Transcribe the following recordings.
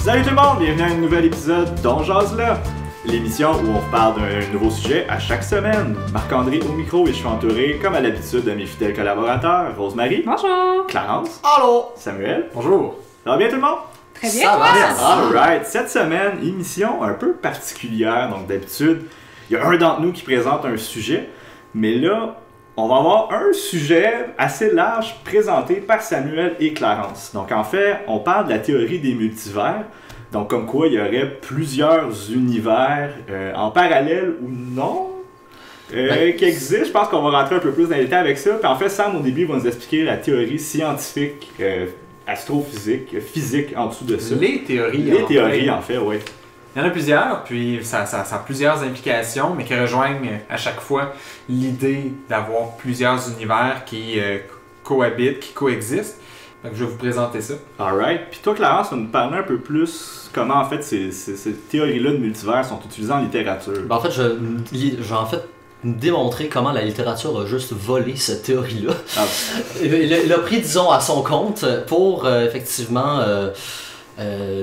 Salut tout le monde, bienvenue à un nouvel épisode d'On Jase là, l'émission où on parle d'un nouveau sujet à chaque semaine. Marc-André au micro et je suis entouré, comme à l'habitude, de mes fidèles collaborateurs, Rosemary. Bonjour. Clarence. Allô. Samuel. Bonjour. Ça va bien tout le monde? Très bien, Ça va, toi? merci. Alright, cette semaine, émission un peu particulière, donc d'habitude, il y a un d'entre nous qui présente un sujet, mais là, on va avoir un sujet assez large présenté par Samuel et Clarence. Donc en fait, on parle de la théorie des multivers, donc comme quoi il y aurait plusieurs univers en parallèle ou non qui existent. Je pense qu'on va rentrer un peu plus dans les détails avec ça. Puis en fait, Sam au début va nous expliquer la théorie scientifique, astrophysique, physique en dessous de ça. Les théories. Les théories en fait, oui. Il y en a plusieurs, puis ça a plusieurs implications, mais qui rejoignent à chaque fois l'idée d'avoir plusieurs univers qui cohabitent, qui coexistent. Donc je vais vous présenter ça. Alright. Puis toi, Clarence, tu vas nous parler un peu plus comment en fait ces théories-là de multivers sont utilisées en littérature. Ben, en fait, je vais en fait démontrer comment la littérature a juste volé cette théorie-là. Ah. Il a pris, disons, à son compte pour effectivement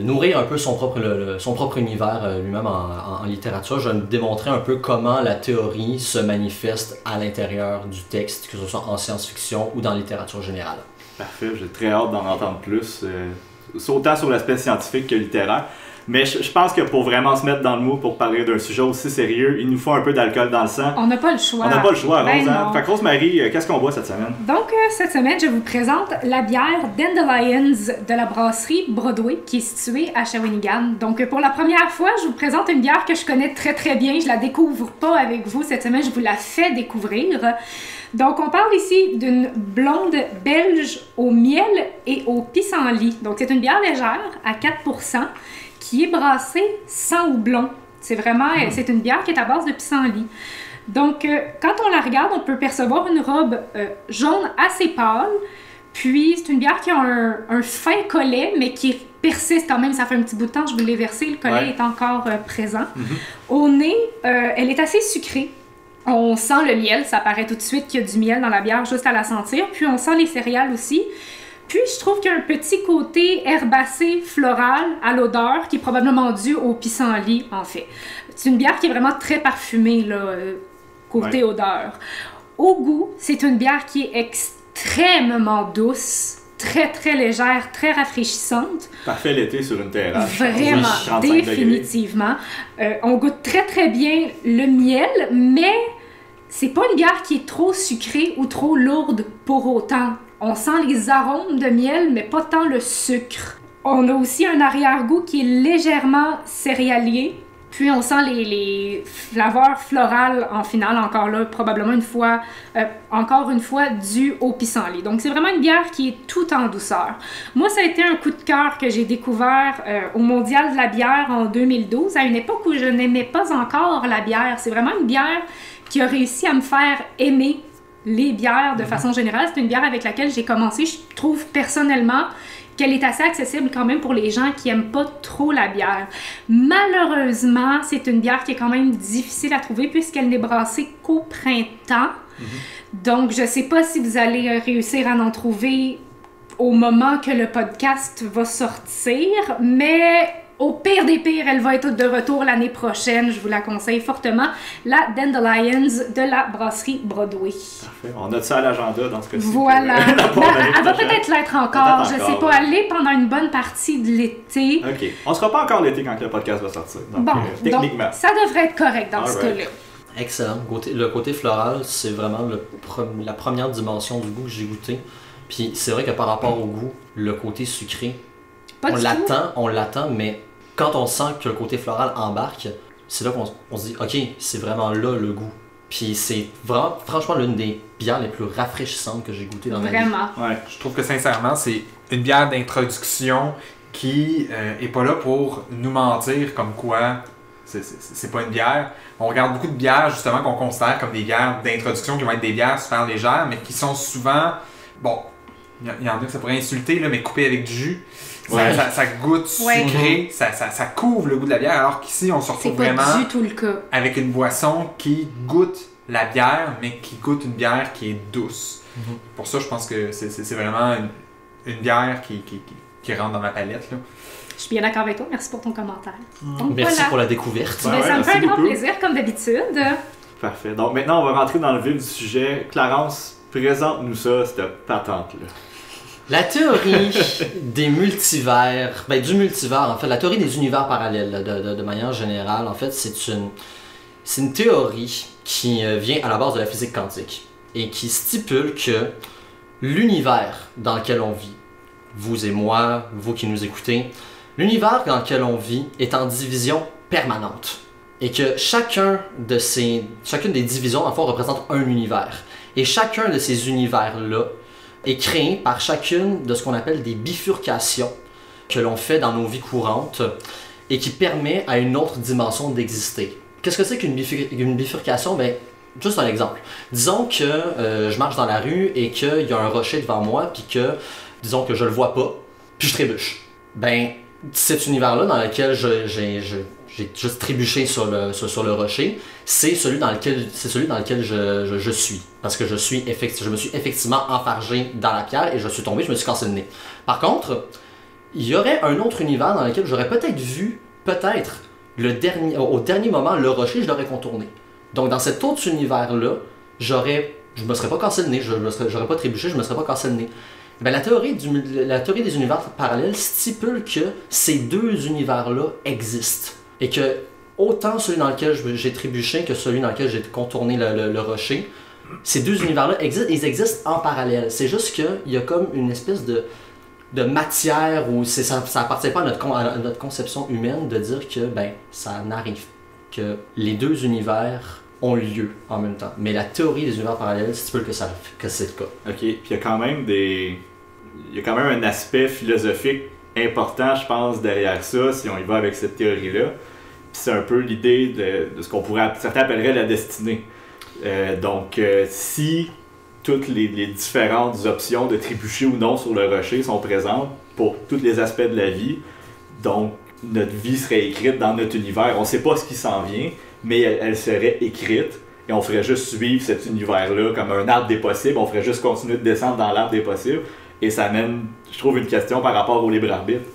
nourrir un peu son propre univers lui-même en littérature. Je vais démontrer un peu comment la théorie se manifeste à l'intérieur du texte, que ce soit en science-fiction ou dans la littérature générale. Parfait, j'ai très hâte d'en entendre plus, autant sur l'aspect scientifique que littéraire. Mais je pense que pour vraiment se mettre dans le mood pour parler d'un sujet aussi sérieux, il nous faut un peu d'alcool dans le sang. On n'a pas le choix. On n'a pas le choix, Ben Rose. Hein? non. Fait que Rosemary, qu'est-ce qu'on boit cette semaine? Donc, cette semaine, je vous présente la bière Dandelions de la brasserie Broadway, qui est située à Shawinigan. Donc, pour la première fois, je vous présente une bière que je connais très très bien. Je la découvre pas avec vous cette semaine, je vous la fais découvrir. Donc, on parle ici d'une blonde belge au miel et au pissenlit. Donc, c'est une bière légère à 4%. Qui est brassée sans houblon. C'est vraiment, c'est une bière qui est à base de pissenlit. Donc, quand on la regarde, on peut percevoir une robe jaune assez pâle. Puis, c'est une bière qui a un fin collet, mais qui persiste quand même. Ça fait un petit bout de temps, je vous l'ai versé. Le collet est encore présent. Au nez, elle est assez sucrée. On sent le miel. Ça paraît tout de suite qu'il y a du miel dans la bière juste à la sentir. Puis, on sent les céréales aussi. Puis, je trouve qu'il y a un petit côté herbacé, floral à l'odeur qui est probablement dû au pissenlit, en fait. C'est une bière qui est vraiment très parfumée, là, côté odeur. Au goût, c'est une bière qui est extrêmement douce, très, très légère, très rafraîchissante. Parfait l'été sur une terrasse. Vraiment, 35 définitivement. On goûte très, très bien le miel, mais c'est pas une bière qui est trop sucrée ou trop lourde pour autant. On sent les arômes de miel, mais pas tant le sucre. On a aussi un arrière-goût qui est légèrement céréalier. Puis on sent les flaveurs florales en finale, encore là, probablement encore une fois, dû au pissenlit. Donc c'est vraiment une bière qui est tout en douceur. Moi, ça a été un coup de cœur que j'ai découvert au Mondial de la bière en 2012, à une époque où je n'aimais pas encore la bière. C'est vraiment une bière qui a réussi à me faire aimer les bières de façon générale. C'est une bière avec laquelle j'ai commencé. Je trouve personnellement qu'elle est assez accessible quand même pour les gens qui n'aiment pas trop la bière. Malheureusement, c'est une bière qui est quand même difficile à trouver puisqu'elle n'est brassée qu'au printemps. Donc, je ne sais pas si vous allez réussir à en trouver au moment que le podcast va sortir, mais au pire des pires, elle va être de retour l'année prochaine. Je vous la conseille fortement. La Dandelions de la brasserie Broadway. Parfait. On note ça à l'agenda dans ce cas-ci. Voilà. Elle va peut-être l'être encore. Je sais pas. Elle est pendant une bonne partie de l'été. OK. On sera pas encore l'été quand le podcast va sortir. Donc, Bon, techniquement. donc, ça devrait être correct dans ce cas-là. Excellent. Le côté floral, c'est vraiment la première dimension du goût que j'ai goûté. Puis c'est vrai que par rapport au goût, le côté sucré, on l'attend, mais quand on sent que le côté floral embarque, c'est là qu'on se dit, OK, c'est vraiment là le goût. Puis c'est vraiment, franchement, l'une des bières les plus rafraîchissantes que j'ai goûtées dans ma vie. Vraiment. Ouais, je trouve que sincèrement, c'est une bière d'introduction qui est pas là pour nous mentir comme quoi c'est pas une bière. On regarde beaucoup de bières justement qu'on considère comme des bières d'introduction qui vont être des bières super légères, mais qui sont souvent, bon, il y en a que ça pourrait insulter, là, mais coupées avec du jus. Ça goûte sucré, ça couvre le goût de la bière, alors qu'ici on se retrouve vraiment C'est pas du tout le cas. avec une boisson qui goûte la bière, mais qui goûte une bière qui est douce. Pour ça, je pense que c'est vraiment une bière qui qui rentre dans ma palette. Là. Je suis bien d'accord avec toi. Merci pour ton commentaire. Donc, Merci voilà. pour la découverte. Ça me fait un grand plaisir, comme d'habitude. Parfait. Donc maintenant, on va rentrer dans le vif du sujet. Clarence, présente-nous ça, cette patente-là. La théorie des multivers, du multivers, en fait, la théorie des univers parallèles, de manière générale, en fait, c'est une théorie qui vient à la base de la physique quantique et qui stipule que l'univers dans lequel on vit, vous et moi, vous qui nous écoutez, l'univers dans lequel on vit est en division permanente et que chacune des divisions, en fait, représente un univers. Et chacun de ces univers-là est créé par chacune de ce qu'on appelle des bifurcations que l'on fait dans nos vies courantes et qui permet à une autre dimension d'exister. Qu'est-ce que c'est qu'une bifurcation? Juste un exemple. Disons que je marche dans la rue et qu'il y a un rocher devant moi puis que, disons que je le vois pas, puis je trébuche. Cet univers-là dans lequel j'ai juste trébuché sur le rocher, c'est celui dans lequel je suis. Parce que je me suis effectivement enfargé dans la pierre et je suis tombé, je me suis cassé le nez. Par contre, il y aurait un autre univers dans lequel j'aurais peut-être vu, au dernier moment, le rocher, je l'aurais contourné. Donc dans cet autre univers-là, je me serais pas cassé le nez, j'aurais pas trébuché, je me serais pas cassé le nez. La théorie des univers parallèles stipule que ces deux univers-là existent. Et que autant celui dans lequel j'ai trébuché que celui dans lequel j'ai contourné le rocher, ces deux univers-là ils existent en parallèle. C'est juste qu'il y a comme une espèce de matière où ça appartient pas à notre conception humaine de dire que ça n'arrive, que les deux univers ont lieu en même temps. Mais la théorie des univers parallèles stipule que c'est le cas. Ok, puis il y a quand même un aspect philosophique important, je pense, derrière ça, si on y va avec cette théorie-là. Puis c'est un peu l'idée de ce qu'on certains appelleraient la destinée. Si toutes les différentes options de trébucher ou non sur le rocher sont présentes pour tous les aspects de la vie, donc notre vie serait écrite dans notre univers. On ne sait pas ce qui s'en vient, mais elle serait écrite et on ferait juste suivre cet univers-là comme un arbre des possibles. On ferait juste continuer de descendre dans l'arbre des possibles. Et ça amène, je trouve, une question par rapport au libre arbitre.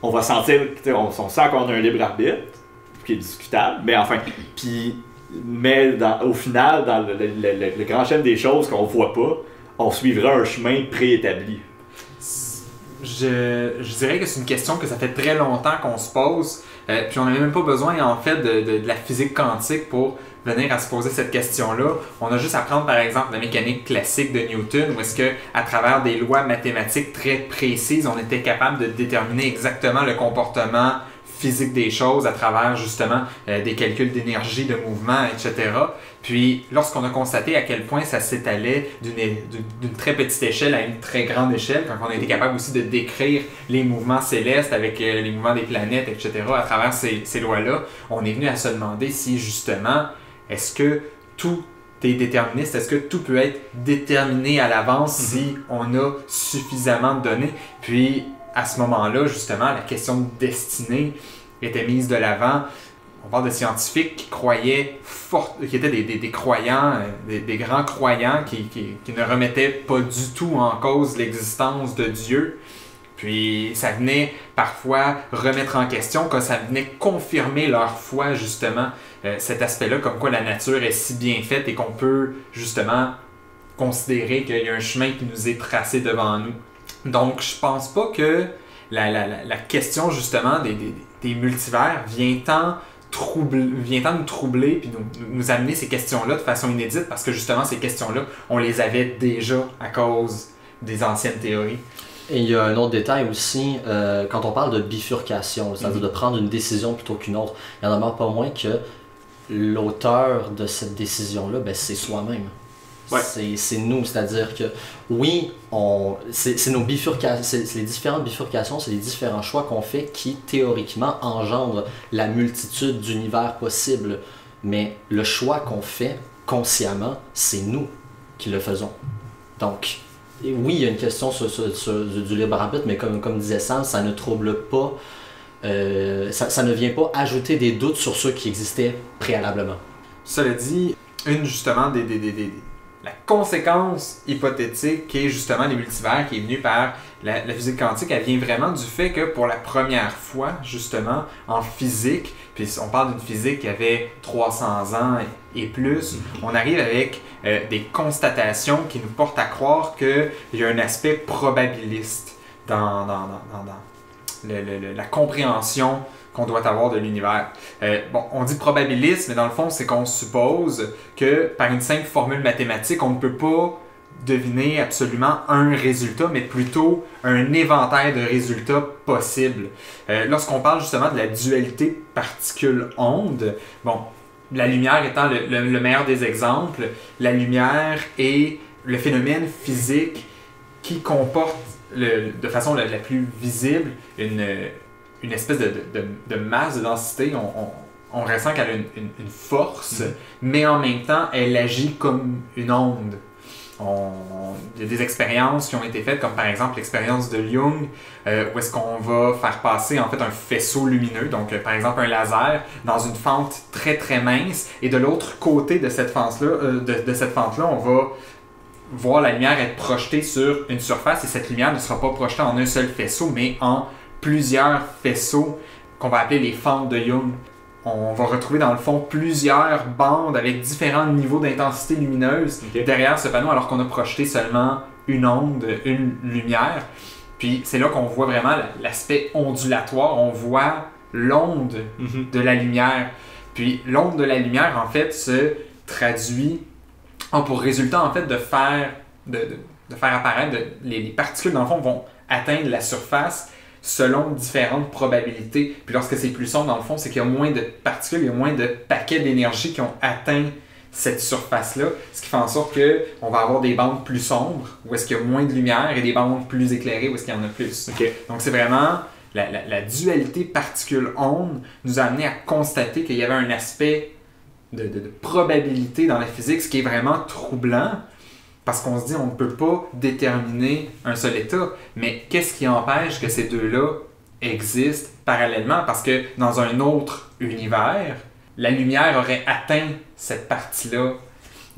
On va sentir, on sent qu'on a un libre arbitre, qui est discutable, mais enfin, au final, dans le grand chaîne des choses qu'on voit pas, on suivra un chemin préétabli. Je dirais que c'est une question que ça fait très longtemps qu'on se pose, puis on n'avait même pas besoin en fait de la physique quantique pour venir à se poser cette question-là. On a juste à prendre par exemple la mécanique classique de Newton, où est-ce que à travers des lois mathématiques très précises, on était capable de déterminer exactement le comportement physique des choses à travers justement des calculs d'énergie, de mouvement, etc. Puis lorsqu'on a constaté à quel point ça s'étalait d'une très petite échelle à une très grande échelle, quand on a été capable aussi de décrire les mouvements célestes avec les mouvements des planètes, etc. à travers ces lois-là, on est venu à se demander si justement, est-ce que tout est déterministe, est-ce que tout peut être déterminé à l'avance si on a suffisamment de données? Puis à ce moment-là, justement, la question de destinée était mise de l'avant. On parle de scientifiques qui croyaient qui étaient des croyants, des grands croyants qui ne remettaient pas du tout en cause l'existence de Dieu. Puis ça venait parfois remettre en question, quand ça venait confirmer leur foi, justement, cet aspect-là, comme quoi la nature est si bien faite et qu'on peut justement considérer qu'il y a un chemin qui nous est tracé devant nous. Donc je pense pas que la question justement des multivers vient tant nous troubler puis nous amener ces questions-là de façon inédite, parce que justement ces questions-là, on les avait déjà à cause des anciennes théories. Et il y a un autre détail aussi, quand on parle de bifurcation, c'est-à-dire de prendre une décision plutôt qu'une autre, il n'y en a pas moins que l'auteur de cette décision-là, c'est soi-même. Ouais. C'est nous, c'est-à-dire que oui, c'est nos bifurcations, c'est les différentes bifurcations, c'est les différents choix qu'on fait qui théoriquement engendrent la multitude d'univers possibles. Mais le choix qu'on fait consciemment, c'est nous qui le faisons. Donc, oui, il y a une question du libre arbitre, mais comme disait Sam, ça ne trouble pas, ça ne vient pas ajouter des doutes sur ceux qui existaient préalablement. Cela dit, une justement la conséquence hypothétique qui est justement les multivers, qui est venue par la physique quantique, elle vient vraiment du fait que pour la première fois, justement, en physique, puis on parle d'une physique qui avait 300 ans et plus, on arrive avec des constatations qui nous portent à croire qu'il y a un aspect probabiliste dans la compréhension qu'on doit avoir de l'univers. On dit probabiliste, mais dans le fond, c'est qu'on suppose que par une simple formule mathématique, on ne peut pas deviner absolument un résultat, mais plutôt un éventail de résultats possibles. Lorsqu'on parle justement de la dualité particule-onde, la lumière étant le meilleur des exemples, la lumière est le phénomène physique qui comporte de façon la plus visible une espèce de masse, de densité. On ressent qu'elle a une force, mais en même temps, elle agit comme une onde. Il y a des expériences qui ont été faites, comme par exemple l'expérience de Young, où est-ce qu'on va faire passer en fait un faisceau lumineux, donc par exemple un laser, dans une fente très très mince, et de l'autre côté de cette fente-là, on va voir la lumière être projetée sur une surface, et cette lumière ne sera pas projetée en un seul faisceau, mais en plusieurs faisceaux qu'on va appeler les fentes de Young. On va retrouver dans le fond plusieurs bandes avec différents niveaux d'intensité lumineuse derrière ce panneau, alors qu'on a projeté seulement une onde, une lumière. Puis c'est là qu'on voit vraiment l'aspect ondulatoire, on voit l'onde de la lumière. Puis l'onde de la lumière, en fait, se traduit pour résultat, en fait, de faire apparaître, les particules, dans le fond, vont atteindre la surface selon différentes probabilités. Puis lorsque c'est plus sombre, dans le fond, c'est qu'il y a moins de particules, il y a moins de paquets d'énergie qui ont atteint cette surface-là, ce qui fait en sorte qu'on va avoir des bandes plus sombres, où est-ce qu'il y a moins de lumière, et des bandes plus éclairées, où est-ce qu'il y en a plus. Donc c'est vraiment la dualité particule-onde nous a amené à constater qu'il y avait un aspect de probabilité dans la physique, ce qui est vraiment troublant, parce qu'on se dit on ne peut pas déterminer un seul état. Mais qu'est-ce qui empêche que ces deux-là existent parallèlement? Parce que dans un autre univers, la lumière aurait atteint cette partie-là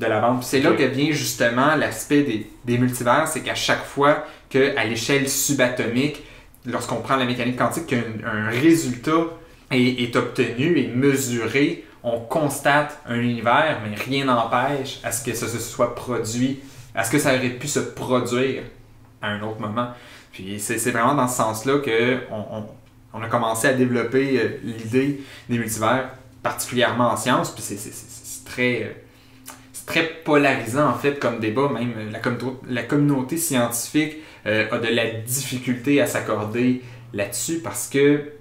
de la bande. C'est là que vient justement l'aspect des multivers, c'est qu'à chaque fois qu'à l'échelle subatomique, lorsqu'on prend la mécanique quantique, qu'un résultat est obtenu et mesuré, on constate un univers, mais rien n'empêche à ce que ça se soit produit. Est-ce que ça aurait pu se produire à un autre moment? Puis c'est vraiment dans ce sens-là qu'on a commencé à développer l'idée des multivers, particulièrement en sciences. Puis c'est très polarisant en fait comme débat. Même la communauté scientifique a de la difficulté à s'accorder là-dessus parce que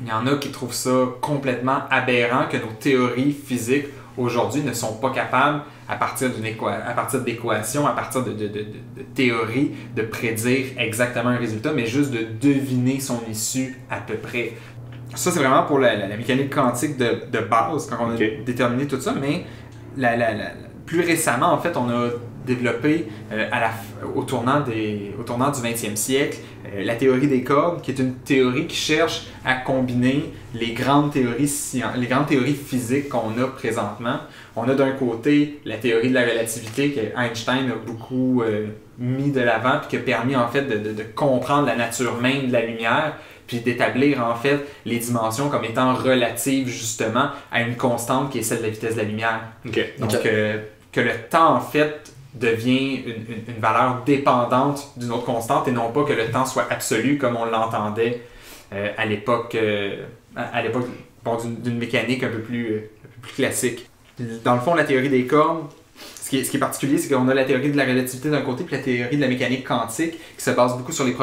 il y en a qui trouvent ça complètement aberrant que nos théories physiques aujourd'hui ne sont pas capables, à partir d'équations, à partir de théories, de prédire exactement un résultat, mais juste de deviner son issue à peu près. Ça, c'est vraiment pour la mécanique quantique de base, quand on a déterminé tout ça, mais plus récemment, en fait, on a développé au tournant du 20e siècle la théorie des cordes, qui est une théorie qui cherche à combiner les grandes théories physiques qu'on a présentement. On a d'un côté la théorie de la relativité que Einstein a beaucoup mis de l'avant, puis qui a permis en fait de comprendre la nature même de la lumière, puis d'établir en fait les dimensions comme étant relatives justement à une constante qui est celle de la vitesse de la lumière. Donc que le temps en fait devient une valeur dépendante d'une autre constante et non pas que le temps soit absolu comme on l'entendait à l'époque d'une mécanique un peu plus probabilité. Dans le fond, la théorie des cordes, ce qui est particulier, c'est qu'on a la théorie de la relativité d'un côté puis la théorie de la mécanique quantique qui se base beaucoup sur les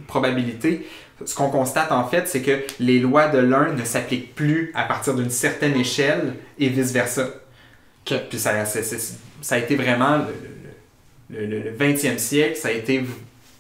probabilités. Ce qu'on constate en fait, c'est que les lois de l'un ne s'appliquent plus à partir d'une certaine échelle et vice-versa. Okay. Puis ça a été vraiment le 20e siècle, ça a été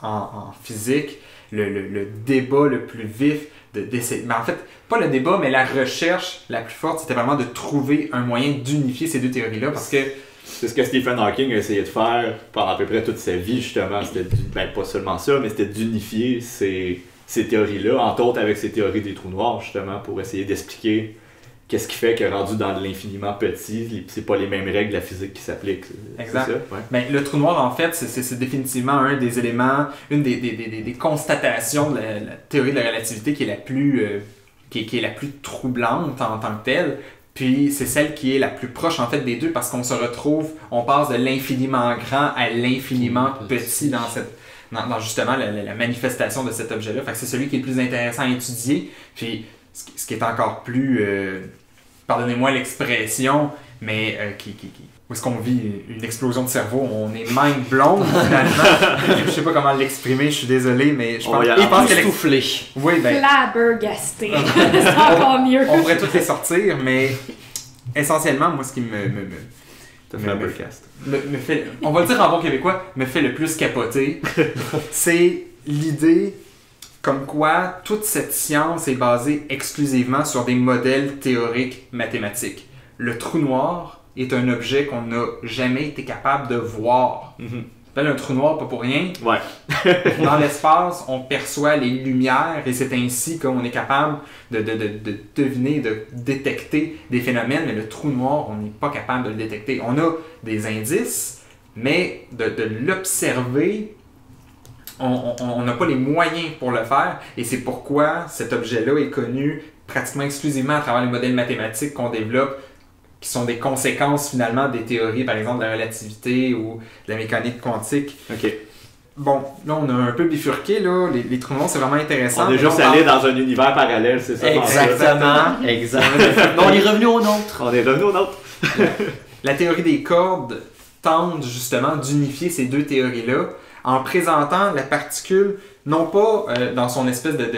en physique le débat le plus vif d'essayer. Mais en fait, pas le débat, mais la recherche la plus forte, c'était vraiment de trouver un moyen d'unifier ces deux théories-là parce que c'est ce que Stephen Hawking a essayé de faire pendant à peu près toute sa vie, justement. C'était pas seulement ça, mais c'était d'unifier ces théories-là, entre autres avec ces théories des trous noirs, justement, pour essayer d'expliquer qu'est-ce qui fait que rendu dans l'infiniment petit, c'est pas les mêmes règles de la physique qui s'appliquent. Exact. C'est ça? Ouais. Ben, le trou noir, en fait, c'est définitivement un des éléments, une des constatations de la théorie de la relativité qui est la plus, qui est la plus troublante en tant que telle. Puis c'est celle qui est la plus proche en fait des deux parce qu'on se retrouve, on passe de l'infiniment grand à l'infiniment petit dans justement la manifestation de cet objet-là. Fait que c'est celui qui est le plus intéressant à étudier. Puis ce qui est encore plus, pardonnez-moi l'expression, mais où est-ce qu'on vit une explosion de cerveau, on est mind blown finalement. Je sais pas comment l'exprimer, je suis désolé, mais je pense qu'elle soufflé. Oui, ben. Flabbergasté. C'est encore mieux. On pourrait toutes les sortir, mais essentiellement, moi, ce qui me fait, on va le dire en bon québécois, me fait le plus capoter, c'est l'idée comme quoi toute cette science est basée exclusivement sur des modèles théoriques mathématiques. Le trou noir est un objet qu'on n'a jamais été capable de voir. Mm-hmm. On appelle un trou noir pas pour rien. Ouais. Dans l'espace, on perçoit les lumières et c'est ainsi qu'on est capable de deviner, de détecter des phénomènes, mais le trou noir, on n'est pas capable de le détecter. On a des indices, mais de l'observer, on n'a pas les moyens pour le faire et c'est pourquoi cet objet-là est connu pratiquement exclusivement à travers les modèles mathématiques qu'on développe qui sont des conséquences finalement des théories, par exemple de la relativité ou de la mécanique quantique. OK. Bon, là on a un peu bifurqué, là. Les trous noirs c'est vraiment intéressant. On est juste allé dans un univers parallèle, c'est ça? Exactement. Mais on est revenu au nôtre. On est revenu au nôtre. La théorie des cordes tente justement d'unifier ces deux théories-là en présentant la particule, non pas dans son espèce de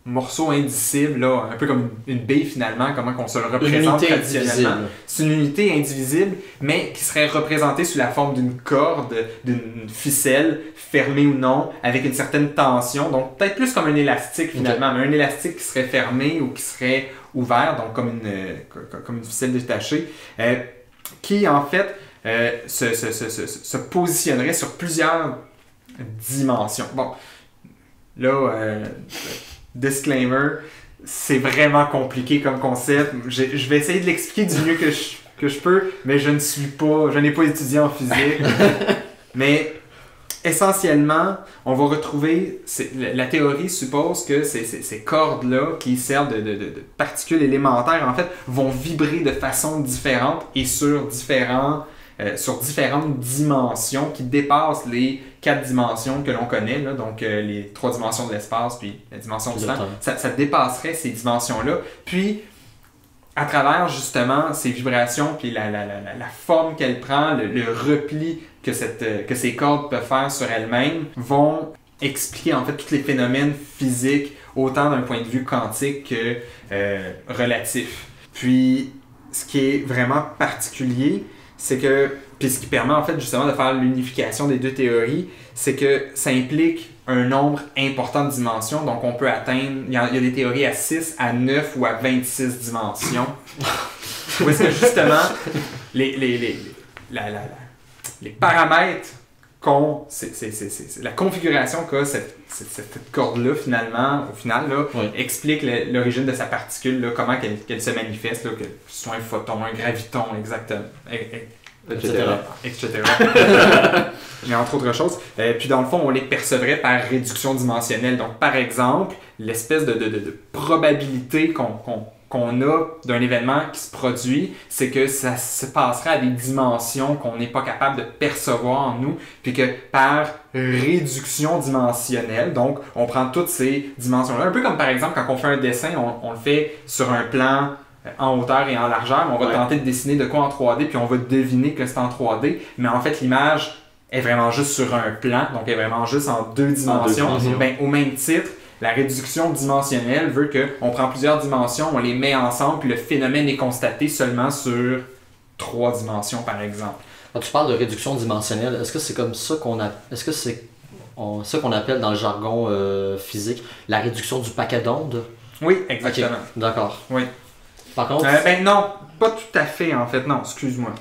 morceau indicible, là, un peu comme une bille finalement, comment on se le représente traditionnellement. C'est une unité indivisible, mais qui serait représentée sous la forme d'une corde, d'une ficelle, fermée ou non, avec une certaine tension. Donc peut-être plus comme un élastique finalement, mais un élastique qui serait fermé ou qui serait ouvert, donc comme une ficelle détachée, qui en fait se positionnerait sur plusieurs dimensions. Bon, là, disclaimer, c'est vraiment compliqué comme concept. Je vais essayer de l'expliquer du mieux que je peux, mais je n'ai pas étudié en physique. Mais essentiellement, on va retrouver, la théorie suppose que ces cordes-là, qui servent de particules élémentaires, en fait, vont vibrer de façon différente et sur différentes dimensions qui dépassent les 4 dimensions que l'on connaît, là, donc les 3 dimensions de l'espace puis la dimension du temps. Ça dépasserait ces dimensions-là. Puis, à travers justement ces vibrations puis la forme qu'elle prend, le repli que ces cordes peuvent faire sur elles-mêmes, vont expliquer en fait tous les phénomènes physiques, autant d'un point de vue quantique que relatif. Puis, ce qui est vraiment particulier, c'est que, puis ce qui permet en fait justement de faire l'unification des deux théories, c'est que ça implique un nombre important de dimensions, donc on peut atteindre, il y a des théories à 6, à 9 ou à 26 dimensions. Où est-ce que justement les paramètres qu'ont, c'est la configuration qu'a cette corde-là finalement, au final, là, explique l'origine de sa particule, là, comment qu'elle se manifeste, là, que ce soit un photon, un graviton, exactement, etc. Mais entre autres choses. Puis dans le fond, on les percevrait par réduction dimensionnelle. Donc par exemple, l'espèce de probabilité qu'on a d'un événement qui se produit, c'est que ça se passerait à des dimensions qu'on n'est pas capable de percevoir en nous, puis que par réduction dimensionnelle, donc on prend toutes ces dimensions-là, un peu comme par exemple quand on fait un dessin, on le fait sur un plan en hauteur et en largeur, mais on va tenter de dessiner de quoi en 3D, puis on va deviner que c'est en 3D, mais en fait l'image est vraiment juste sur un plan, donc elle est vraiment juste en 2 dimensions. Ben, au même titre, la réduction dimensionnelle veut qu'on prend plusieurs dimensions, on les met ensemble, puis le phénomène est constaté seulement sur 3 dimensions, par exemple. Quand tu parles de réduction dimensionnelle, est-ce que c'est comme ça est-ce que c'est ça qu'on appelle dans le jargon physique la réduction du paquet d'ondes? Oui, exactement. Okay. D'accord. Oui. Par contre... ben non, pas tout à fait en fait, non, excuse-moi.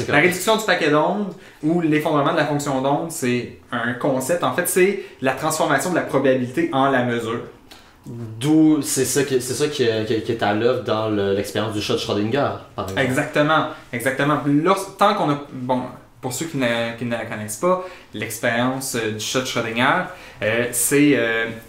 La réduction du paquet d'ondes ou l'effondrement de la fonction d'onde, c'est un concept. En fait, c'est la transformation de la probabilité en la mesure. D'où c'est ça qui est à l'œuvre dans l'expérience du chat de Schrödinger, par exemple. Exactement. Tant qu'on a... Bon, pour ceux qui ne la connaissent pas, l'expérience du chat de Schrödinger, c'est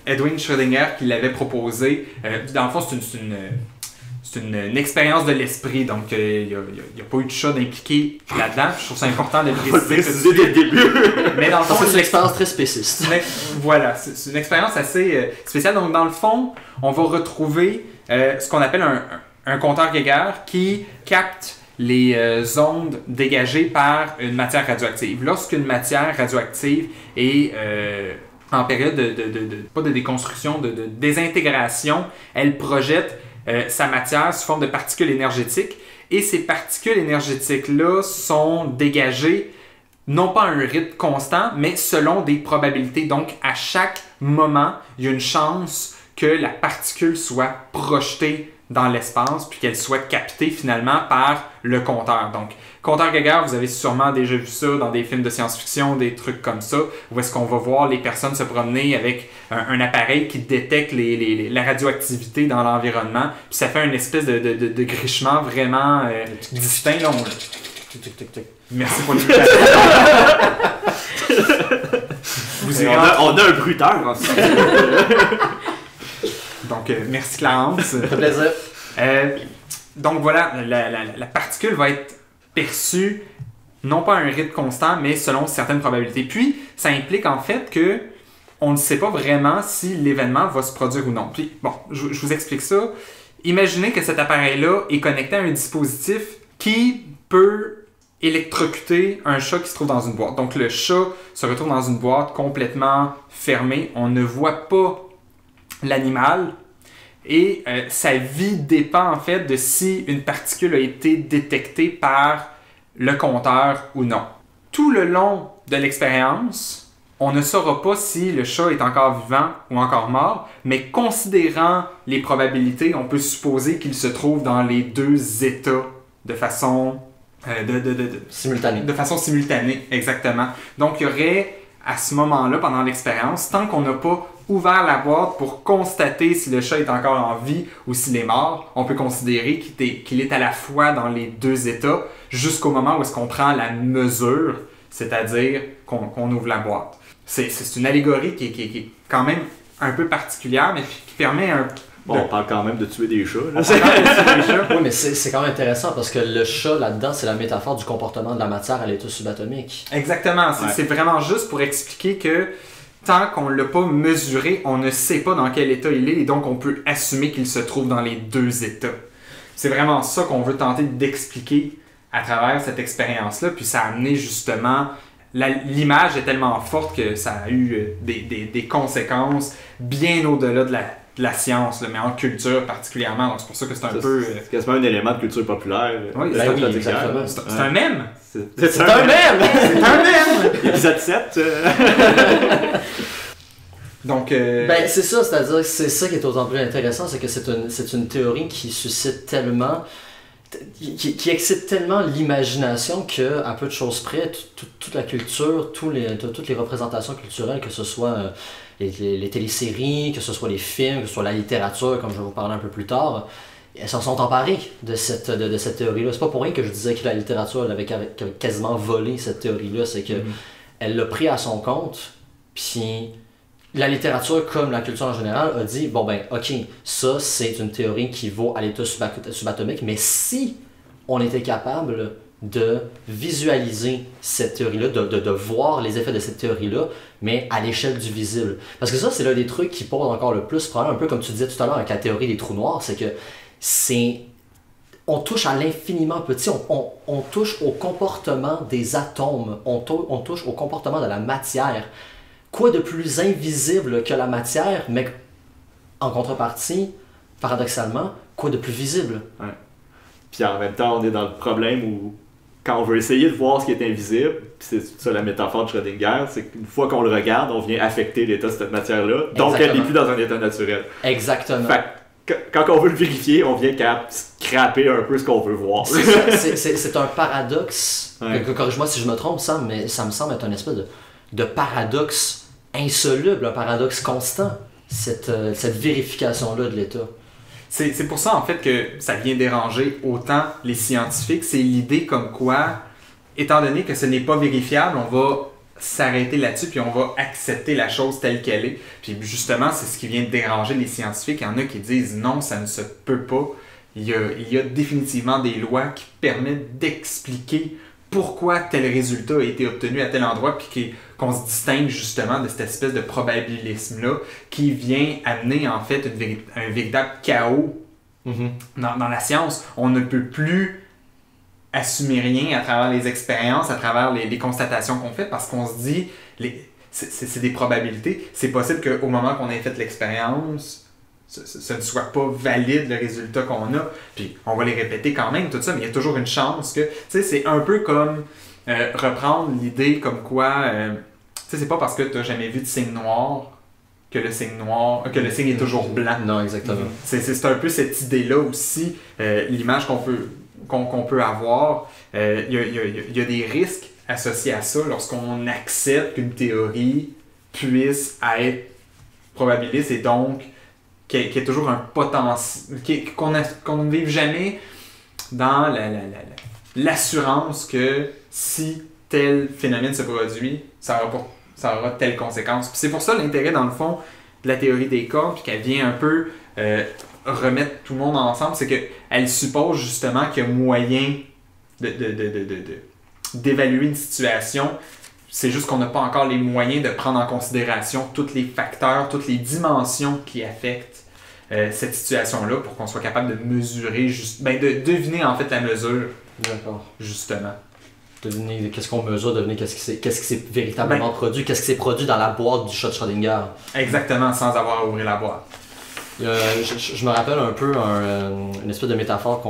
Edwin Schrödinger qui l'avait proposé. Dans le fond, c'est une expérience de l'esprit, donc il n'y a pas eu de chat impliqué là-dedans. Je trouve ça important de le préciser dès le début. Mais dans le fond, c'est une expérience très spéciste. Voilà, c'est une expérience assez spéciale. Donc dans le fond, on va retrouver ce qu'on appelle un compteur Geiger qui capte les ondes dégagées par une matière radioactive. Lorsqu'une matière radioactive est en période pas de déconstruction, de désintégration, elle projette sa matière sous forme de particules énergétiques, et ces particules énergétiques-là sont dégagées non pas à un rythme constant, mais selon des probabilités. Donc, à chaque moment, il y a une chance que la particule soit projetée dans l'espace, puis qu'elle soit captée finalement par le compteur. Donc, compteur Geiger, vous avez sûrement déjà vu ça dans des films de science-fiction, des trucs comme ça, où est-ce qu'on va voir les personnes se promener avec un appareil qui détecte la radioactivité dans l'environnement, puis ça fait une espèce de grichement vraiment distinct. Là, Merci pour l'invitation. On a un bruiteur en ce Donc, merci Clarence. Ça fait plaisir. Donc voilà, la particule va être perçue non pas à un rythme constant, mais selon certaines probabilités. Puis, ça implique en fait que on ne sait pas vraiment si l'événement va se produire ou non. Puis, bon, je vous explique ça. Imaginez que cet appareil-là est connecté à un dispositif qui peut électrocuter un chat qui se trouve dans une boîte. Donc, le chat se retrouve dans une boîte complètement fermée. On ne voit pas l'animal. Et sa vie dépend en fait de si une particule a été détectée par le compteur ou non. Tout le long de l'expérience, on ne saura pas si le chat est encore vivant ou encore mort, mais considérant les probabilités, on peut supposer qu'il se trouve dans les deux états de façon simultanée. De façon simultanée, exactement. Donc il y aurait à ce moment-là, pendant l'expérience, tant qu'on n'a pas ouvert la boîte pour constater si le chat est encore en vie ou s'il est mort, on peut considérer qu'il est à la fois dans les deux états jusqu'au moment où est-ce qu'on prend la mesure, c'est-à-dire qu'on ouvre la boîte. C'est une allégorie qui est quand même un peu particulière, mais qui permet un... Bon, on parle quand même de tuer des chats. Oui, mais c'est quand même intéressant parce que le chat, là-dedans, c'est la métaphore du comportement de la matière à l'état subatomique. Exactement. C'est vraiment juste pour expliquer que tant qu'on ne l'a pas mesuré, on ne sait pas dans quel état il est et donc on peut assumer qu'il se trouve dans les deux états. C'est vraiment ça qu'on veut tenter d'expliquer à travers cette expérience-là. Puis ça a amené justement... L'image est tellement forte que ça a eu des conséquences bien au-delà de la science, là, mais en culture particulièrement. Donc c'est pour ça que c'est un peu... C'est quasiment un élément de culture populaire. Oui, exactement. C'est un mème! C'est un mème! C'est un mème! Épisode 7. Donc... Ben, c'est ça, c'est-à-dire que c'est ça qui est d'autant plus intéressant, c'est que c'est une théorie qui suscite tellement... Qui excite tellement l'imagination qu'à peu de choses près, toute la culture, toutes les représentations culturelles, que ce soit les téléséries, que ce soit les films, que ce soit la littérature, comme je vais vous parler un peu plus tard, elles s'en sont emparées de cette théorie-là. C'est pas pour rien que je disais que la littérature avait quasiment volé cette théorie-là, c'est que elle l'a pris à son compte, puis la littérature, comme la culture en général, a dit, bon ben, ok, ça c'est une théorie qui vaut à l'état subatomique, mais si on était capable de visualiser cette théorie-là, de voir les effets de cette théorie-là, mais à l'échelle du visible. Parce que ça, c'est l'un des trucs qui pose encore le plus problème, un peu comme tu disais tout à l'heure avec la théorie des trous noirs, c'est que on touche à l'infiniment petit, on touche au comportement des atomes, on touche au comportement de la matière. Quoi de plus invisible que la matière, mais en contrepartie, paradoxalement, quoi de plus visible? Ouais. Puis en même temps, on est dans le problème où, quand on veut essayer de voir ce qui est invisible, puis c'est ça la métaphore de Schrödinger, c'est qu'une fois qu'on le regarde, on vient affecter l'état de cette matière-là, donc elle n'est plus dans un état naturel. Exactement. Fait quand on veut le vérifier, on vient qu'à scraper un peu ce qu'on veut voir. C'est un paradoxe. Ouais. Corrige-moi si je me trompe, Sam, mais ça me semble être un espèce de paradoxe insoluble, un paradoxe constant. cette vérification-là de l'État. C'est pour ça, en fait, que ça vient déranger autant les scientifiques. C'est l'idée comme quoi, étant donné que ce n'est pas vérifiable, on va s'arrêter là-dessus puis on va accepter la chose telle qu'elle est. Puis justement, c'est ce qui vient déranger les scientifiques. Il y en a qui disent non, ça ne se peut pas. Il y a définitivement des lois qui permettent d'expliquer pourquoi tel résultat a été obtenu à tel endroit, puis qu'on se distingue justement de cette espèce de probabilisme-là qui vient amener en fait un véritable chaos dans la science. On ne peut plus assumer rien à travers les expériences, à travers les constatations qu'on fait, parce qu'on se dit, c'est des probabilités. C'est possible qu'au moment qu'on ait fait l'expérience, ce ne soit pas valide le résultat qu'on a, puis on va les répéter quand même, tout ça, mais il y a toujours une chance que, tu sais, c'est un peu comme reprendre l'idée comme quoi, tu sais, c'est pas parce que tu n'as jamais vu de signe noir que le signe est toujours blanc. Non, exactement. C'est un peu cette idée-là aussi, l'image qu'on peut avoir. Il y a des risques associés à ça lorsqu'on accepte qu'une théorie puisse être probabiliste et donc qu'il y ait toujours un potentiel, qu'on ne vive jamais dans l'assurance que si tel phénomène se produit, ça aura telle conséquence. Puis c'est pour ça l'intérêt, dans le fond, de la théorie des cordes, puis qu'elle vient un peu remettre tout le monde ensemble, c'est qu'elle suppose justement qu'il y a moyen d'évaluer une situation. C'est juste qu'on n'a pas encore les moyens de prendre en considération tous les facteurs, toutes les dimensions qui affectent cette situation-là pour qu'on soit capable de mesurer, de deviner en fait la mesure. D'accord. Justement. Deviner qu'est-ce qu'on mesure, deviner qu'est-ce qui s'est véritablement produit, qu'est-ce qui s'est produit dans la boîte du chat de Schrödinger. Exactement, sans avoir à ouvrir la boîte. Je me rappelle un peu une espèce de métaphore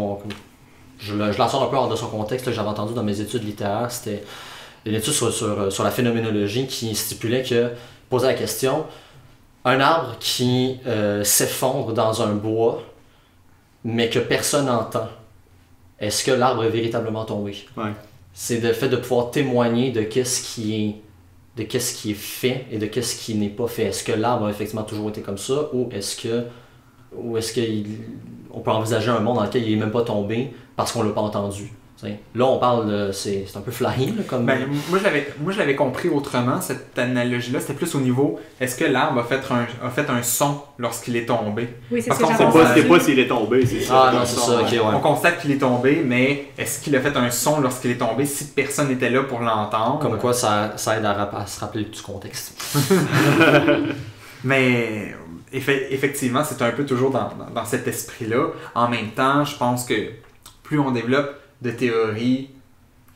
je la sors un peu hors de son contexte, que j'avais entendu dans mes études littéraires. C'était une étude sur la phénoménologie qui stipulait que, posait la question, un arbre qui s'effondre dans un bois, mais que personne n'entend, est-ce que l'arbre est véritablement tombé? Ouais. C'est le fait de pouvoir témoigner de qu'est-ce qui est fait et de qu'est-ce qui n'est pas fait. Est-ce que l'arbre a effectivement toujours été comme ça, ou est-ce qu'on peut envisager un monde dans lequel il n'est même pas tombé parce qu'on ne l'a pas entendu? T'sais. Là, on parle c'est un peu flying. Comme... moi, je l'avais compris autrement, cette analogie-là. C'était plus au niveau, est-ce que l'arbre a fait un son lorsqu'il est tombé? Oui, c'est parce ce qu'on que sait pas s'il est tombé, c'est ça. Ah non, c'est ça, ok, ouais. On constate qu'il est tombé, mais est-ce qu'il a fait un son lorsqu'il est tombé si personne n'était là pour l'entendre? Comme quoi, ça aide à se rappeler du contexte. Mais effectivement, c'est un peu toujours dans cet esprit-là. En même temps, je pense que plus on développe de théories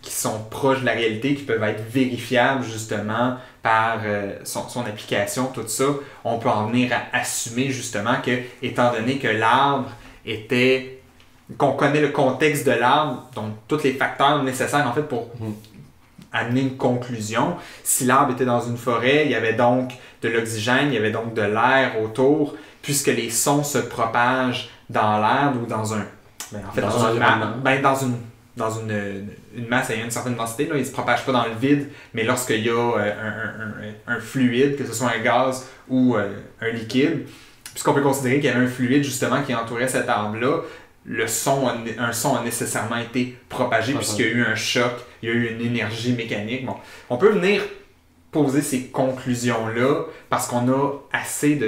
qui sont proches de la réalité, qui peuvent être vérifiables justement par son application, tout ça, on peut en venir à assumer justement que, étant donné que l'arbre qu'on connaît le contexte de l'arbre, donc tous les facteurs nécessaires en fait pour amener une conclusion, si l'arbre était dans une forêt, il y avait donc de l'oxygène, il y avait donc de l'air autour, puisque les sons se propagent dans l'air ou dans une masse à une certaine densité, là, il ne se propage pas dans le vide, mais lorsqu'il y a un fluide, que ce soit un gaz ou un liquide, puisqu'on peut considérer qu'il y avait un fluide justement qui entourait cet arbre-là, un son a nécessairement été propagé puisqu'il y a eu un choc, il y a eu une énergie mécanique. Bon, on peut venir poser ces conclusions-là parce qu'on a assez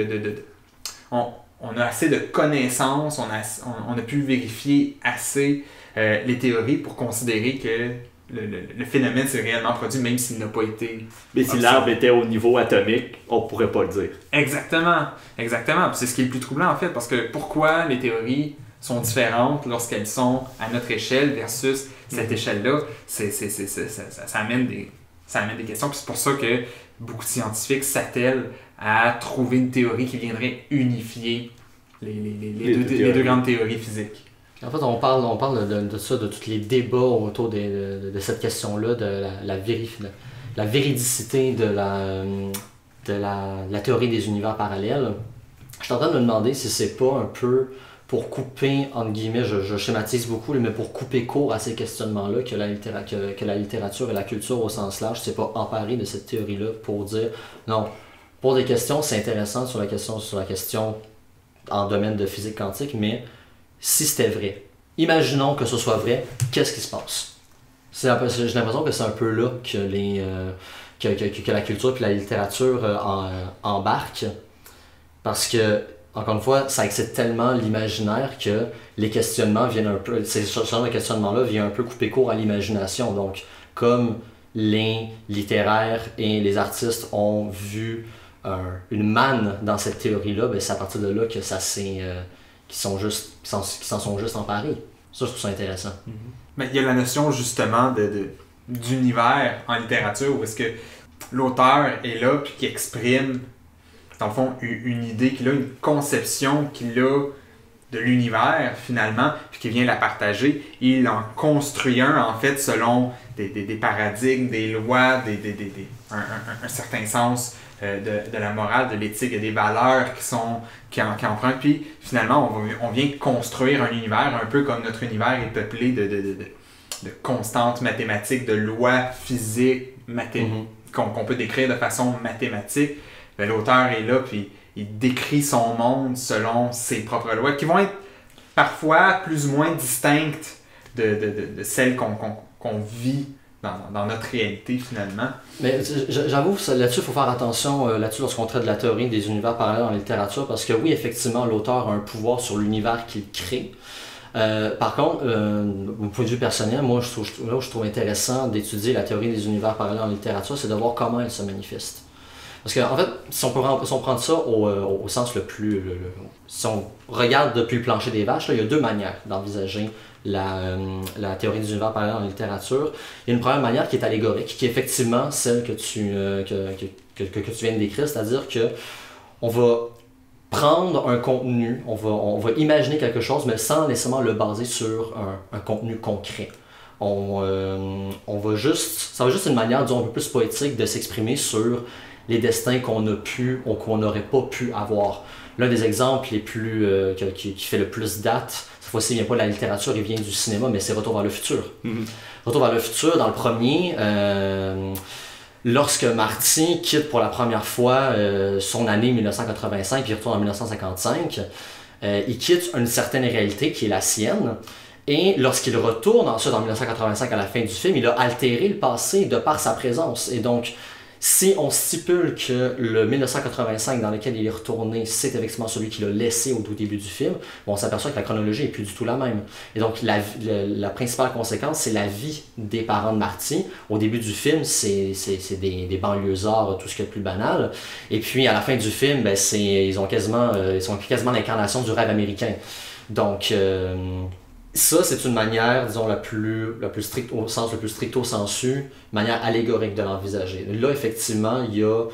on a assez de connaissances, on a pu vérifier assez les théories pour considérer que le phénomène s'est réellement produit, même s'il n'a pas été... Mais si l'arbre était au niveau atomique, on pourrait pas le dire. Exactement. Puis c'est ce qui est le plus troublant en fait, parce que pourquoi les théories sont différentes lorsqu'elles sont à notre échelle versus cette échelle-là, ça amène des questions. Puis c'est pour ça que beaucoup de scientifiques s'attellent à trouver une théorie qui viendrait unifier les deux grandes théories physiques. En fait, on parle de ça, de tous les débats autour de cette question-là, de la véridicité de la théorie des univers parallèles. Je suis en train de me demander si c'est pas un peu pour couper, entre guillemets, je schématise beaucoup, mais pour couper court à ces questionnements-là, que la littérature et la culture au sens large, c'est pas emparé de cette théorie-là pour dire non, Pour des questions, c'est intéressant sur la question en domaine de physique quantique, mais si c'était vrai, imaginons que ce soit vrai, qu'est-ce qui se passe? J'ai l'impression que c'est un peu là que la culture et la littérature embarquent, parce que, encore une fois, ça excite tellement l'imaginaire que les questionnements viennent un peu, ce genre de questionnement-là vient un peu couper court à l'imagination. Donc, comme les littéraires et les artistes ont vu une manne dans cette théorie-là, ben c'est à partir de là que ça s'est, qu'ils s'en sont juste emparés. Ça, je trouve ça intéressant. Mais il y a la notion justement d'univers en littérature où est-ce que l'auteur est là puis qui exprime, dans le fond, une idée qu'il a, une conception qu'il a de l'univers finalement, puis qu'il vient la partager. Il en construit un, en fait, selon des paradigmes, des lois, un certain sens de la morale, de l'éthique et des valeurs qui empruntent. Puis finalement, on vient construire un univers un peu comme notre univers est peuplé de constantes mathématiques, de lois physiques qu'on peut décrire de façon mathématique. L'auteur est là, puis il décrit son monde selon ses propres lois, qui vont être parfois plus ou moins distinctes de celles qu'on vit dans notre réalité, finalement. Mais j'avoue, là-dessus, il faut faire attention là-dessus lorsqu'on traite de la théorie des univers parallèles en littérature, parce que oui, effectivement, l'auteur a un pouvoir sur l'univers qu'il crée. Par contre, au point de vue personnel, moi, là où je trouve intéressant d'étudier la théorie des univers parallèles en littérature, c'est de voir comment elle se manifeste. Parce qu'en fait, si on prend ça au sens le plus... si on regarde depuis le plancher des vaches, là, il y a deux manières d'envisager la théorie des univers parallèles en littérature. Il y a une première manière qui est allégorique, qui est effectivement celle que tu viens de décrire, c'est-à-dire que on va prendre un contenu, on va imaginer quelque chose, mais sans nécessairement le baser sur un contenu concret. Ça va juste une manière, disons, un peu plus poétique de s'exprimer sur les destins qu'on a pu ou qu'on n'aurait pas pu avoir. L'un des exemples les plus qui fait le plus date, cette fois-ci, il vient pas de la littérature, il vient du cinéma, mais c'est Retour vers le futur. Retour vers le futur, dans le premier, lorsque Marty quitte pour la première fois son année 1985, puis il retourne en 1955, il quitte une certaine réalité qui est la sienne. Et lorsqu'il retourne ensuite en 1985 à la fin du film, il a altéré le passé de par sa présence. Et donc, si on stipule que le 1985 dans lequel il est retourné, c'est effectivement celui qu'il a laissé au tout début du film, on s'aperçoit que la chronologie n'est plus du tout la même. Et donc, la principale conséquence, c'est la vie des parents de Marty. Au début du film, c'est des banlieusards, tout ce qui est le plus banal. Et puis, à la fin du film, ben, ils sont quasiment l'incarnation du rêve américain. Donc... ça, c'est une manière, disons, la plus stricte, au sens le plus stricto sensu, manière allégorique de l'envisager. Là, effectivement, il y a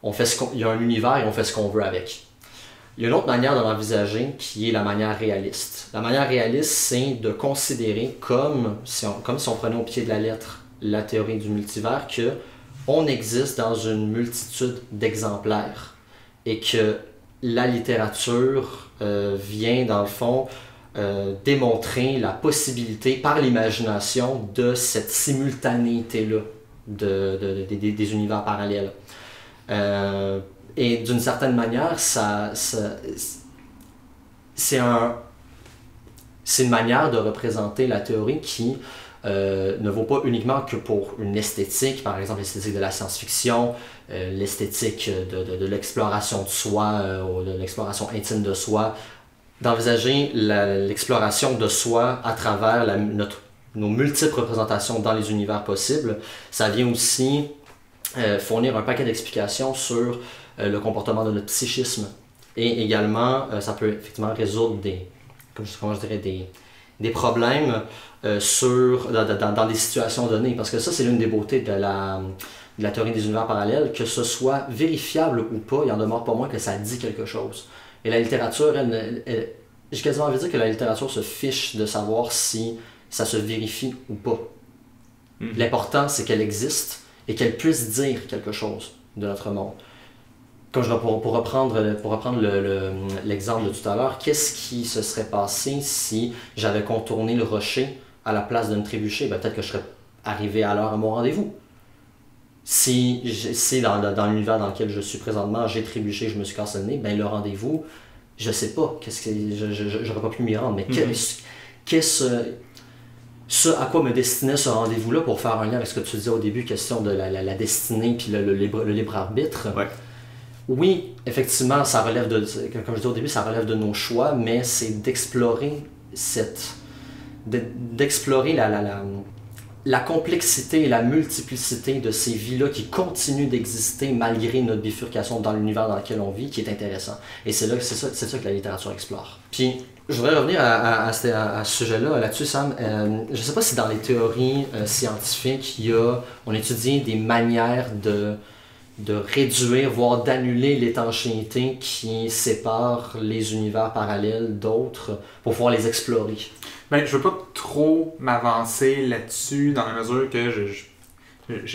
un univers et on fait ce qu'on veut avec. Il y a une autre manière de l'envisager qui est la manière réaliste. La manière réaliste, c'est de considérer comme si on prenait au pied de la lettre la théorie du multivers, qu'on existe dans une multitude d'exemplaires et que la littérature vient, dans le fond, démontrer la possibilité par l'imagination de cette simultanéité-là des univers parallèles. Et d'une certaine manière, c'est une manière de représenter la théorie qui ne vaut pas uniquement que pour une esthétique, par exemple l'esthétique de la science-fiction, l'esthétique de l'exploration de soi, ou de l'exploration intime de soi, d'envisager l'exploration de soi à travers nos multiples représentations dans les univers possibles. Ça vient aussi fournir un paquet d'explications sur le comportement de notre psychisme. Et également, ça peut effectivement résoudre des problèmes dans des situations données. Parce que ça, c'est l'une des beautés de la théorie des univers parallèles, que ce soit vérifiable ou pas, il en demeure pas moins que ça dit quelque chose. Et la littérature, j'ai quasiment envie de dire que la littérature se fiche de savoir si ça se vérifie ou pas. L'important, c'est qu'elle existe et qu'elle puisse dire quelque chose de notre monde. Comme pour reprendre l'exemple de tout à l'heure, qu'est-ce qui se serait passé si j'avais contourné le rocher à la place de me trébucher? Ben, peut-être que je serais arrivé à l'heure à mon rendez-vous. si dans l'univers dans lequel je suis présentement, j'ai trébuché, je me suis cassé le nez, ben le rendez-vous, je sais pas, j'aurais pas pu m'y rendre, mais ce à quoi me destinait ce rendez-vous-là, pour faire un lien avec ce que tu disais au début, question de la destinée puis le libre arbitre. Ouais. Oui, effectivement, ça relève comme je disais au début, ça relève de nos choix, mais c'est d'explorer la complexité et la multiplicité de ces vies-là qui continuent d'exister malgré notre bifurcation dans l'univers dans lequel on vit, qui est intéressant. Et c'est ça que la littérature explore. Puis, je voudrais revenir à ce sujet-là, là-dessus, Sam. Je ne sais pas si dans les théories scientifiques, on étudie des manières de réduire, voire d'annuler l'étanchéité qui sépare les univers parallèles d'autres pour pouvoir les explorer. Ben, je veux pas trop m'avancer là-dessus dans la mesure que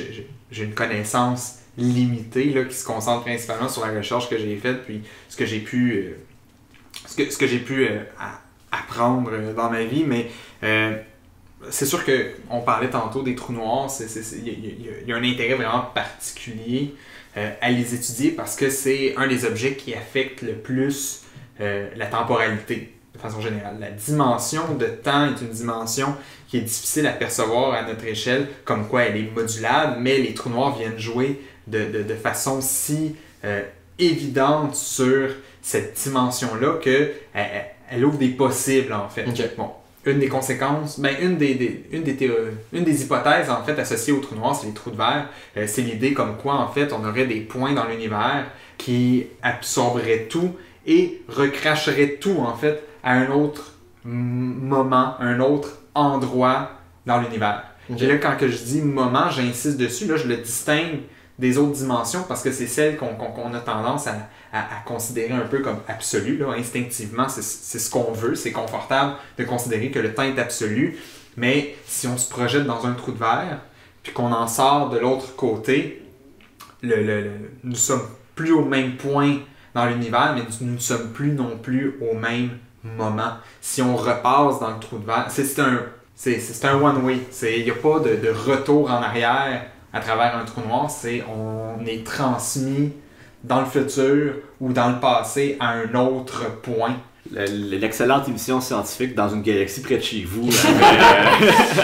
j'ai une connaissance limitée là, qui se concentre principalement sur la recherche que j'ai faite puis ce que j'ai pu apprendre dans ma vie, mais c'est sûr qu'on parlait tantôt des trous noirs, il y a un intérêt vraiment particulier à les étudier parce que c'est un des objets qui affecte le plus la temporalité. De façon générale, la dimension de temps est une dimension qui est difficile à percevoir à notre échelle, comme quoi elle est modulable, mais les trous noirs viennent jouer de façon si évidente sur cette dimension-là qu'elle ouvre des possibles, en fait. Okay. Bon, une des conséquences, une des hypothèses, en fait, associées aux trous noirs, c'est les trous de verre. C'est l'idée comme quoi, en fait, on aurait des points dans l'univers qui absorberaient tout et recracheraient tout, en fait, à un autre moment, un autre endroit dans l'univers. Okay. Et là, quand que je dis moment, j'insiste dessus, là, je le distingue des autres dimensions parce que c'est celle qu'on a tendance à considérer un peu comme absolue. Là. Instinctivement, c'est ce qu'on veut, c'est confortable de considérer que le temps est absolu, mais si on se projette dans un trou de verre, puis qu'on en sort de l'autre côté, nous sommes plus au même point dans l'univers, mais nous ne sommes plus non plus au même moment. Si on repasse dans le trou de verre, c'est un one-way. Il n'y a pas de retour en arrière à travers un trou noir. On est transmis dans le futur ou dans le passé à un autre point. L'excellente émission scientifique dans une galaxie près de chez vous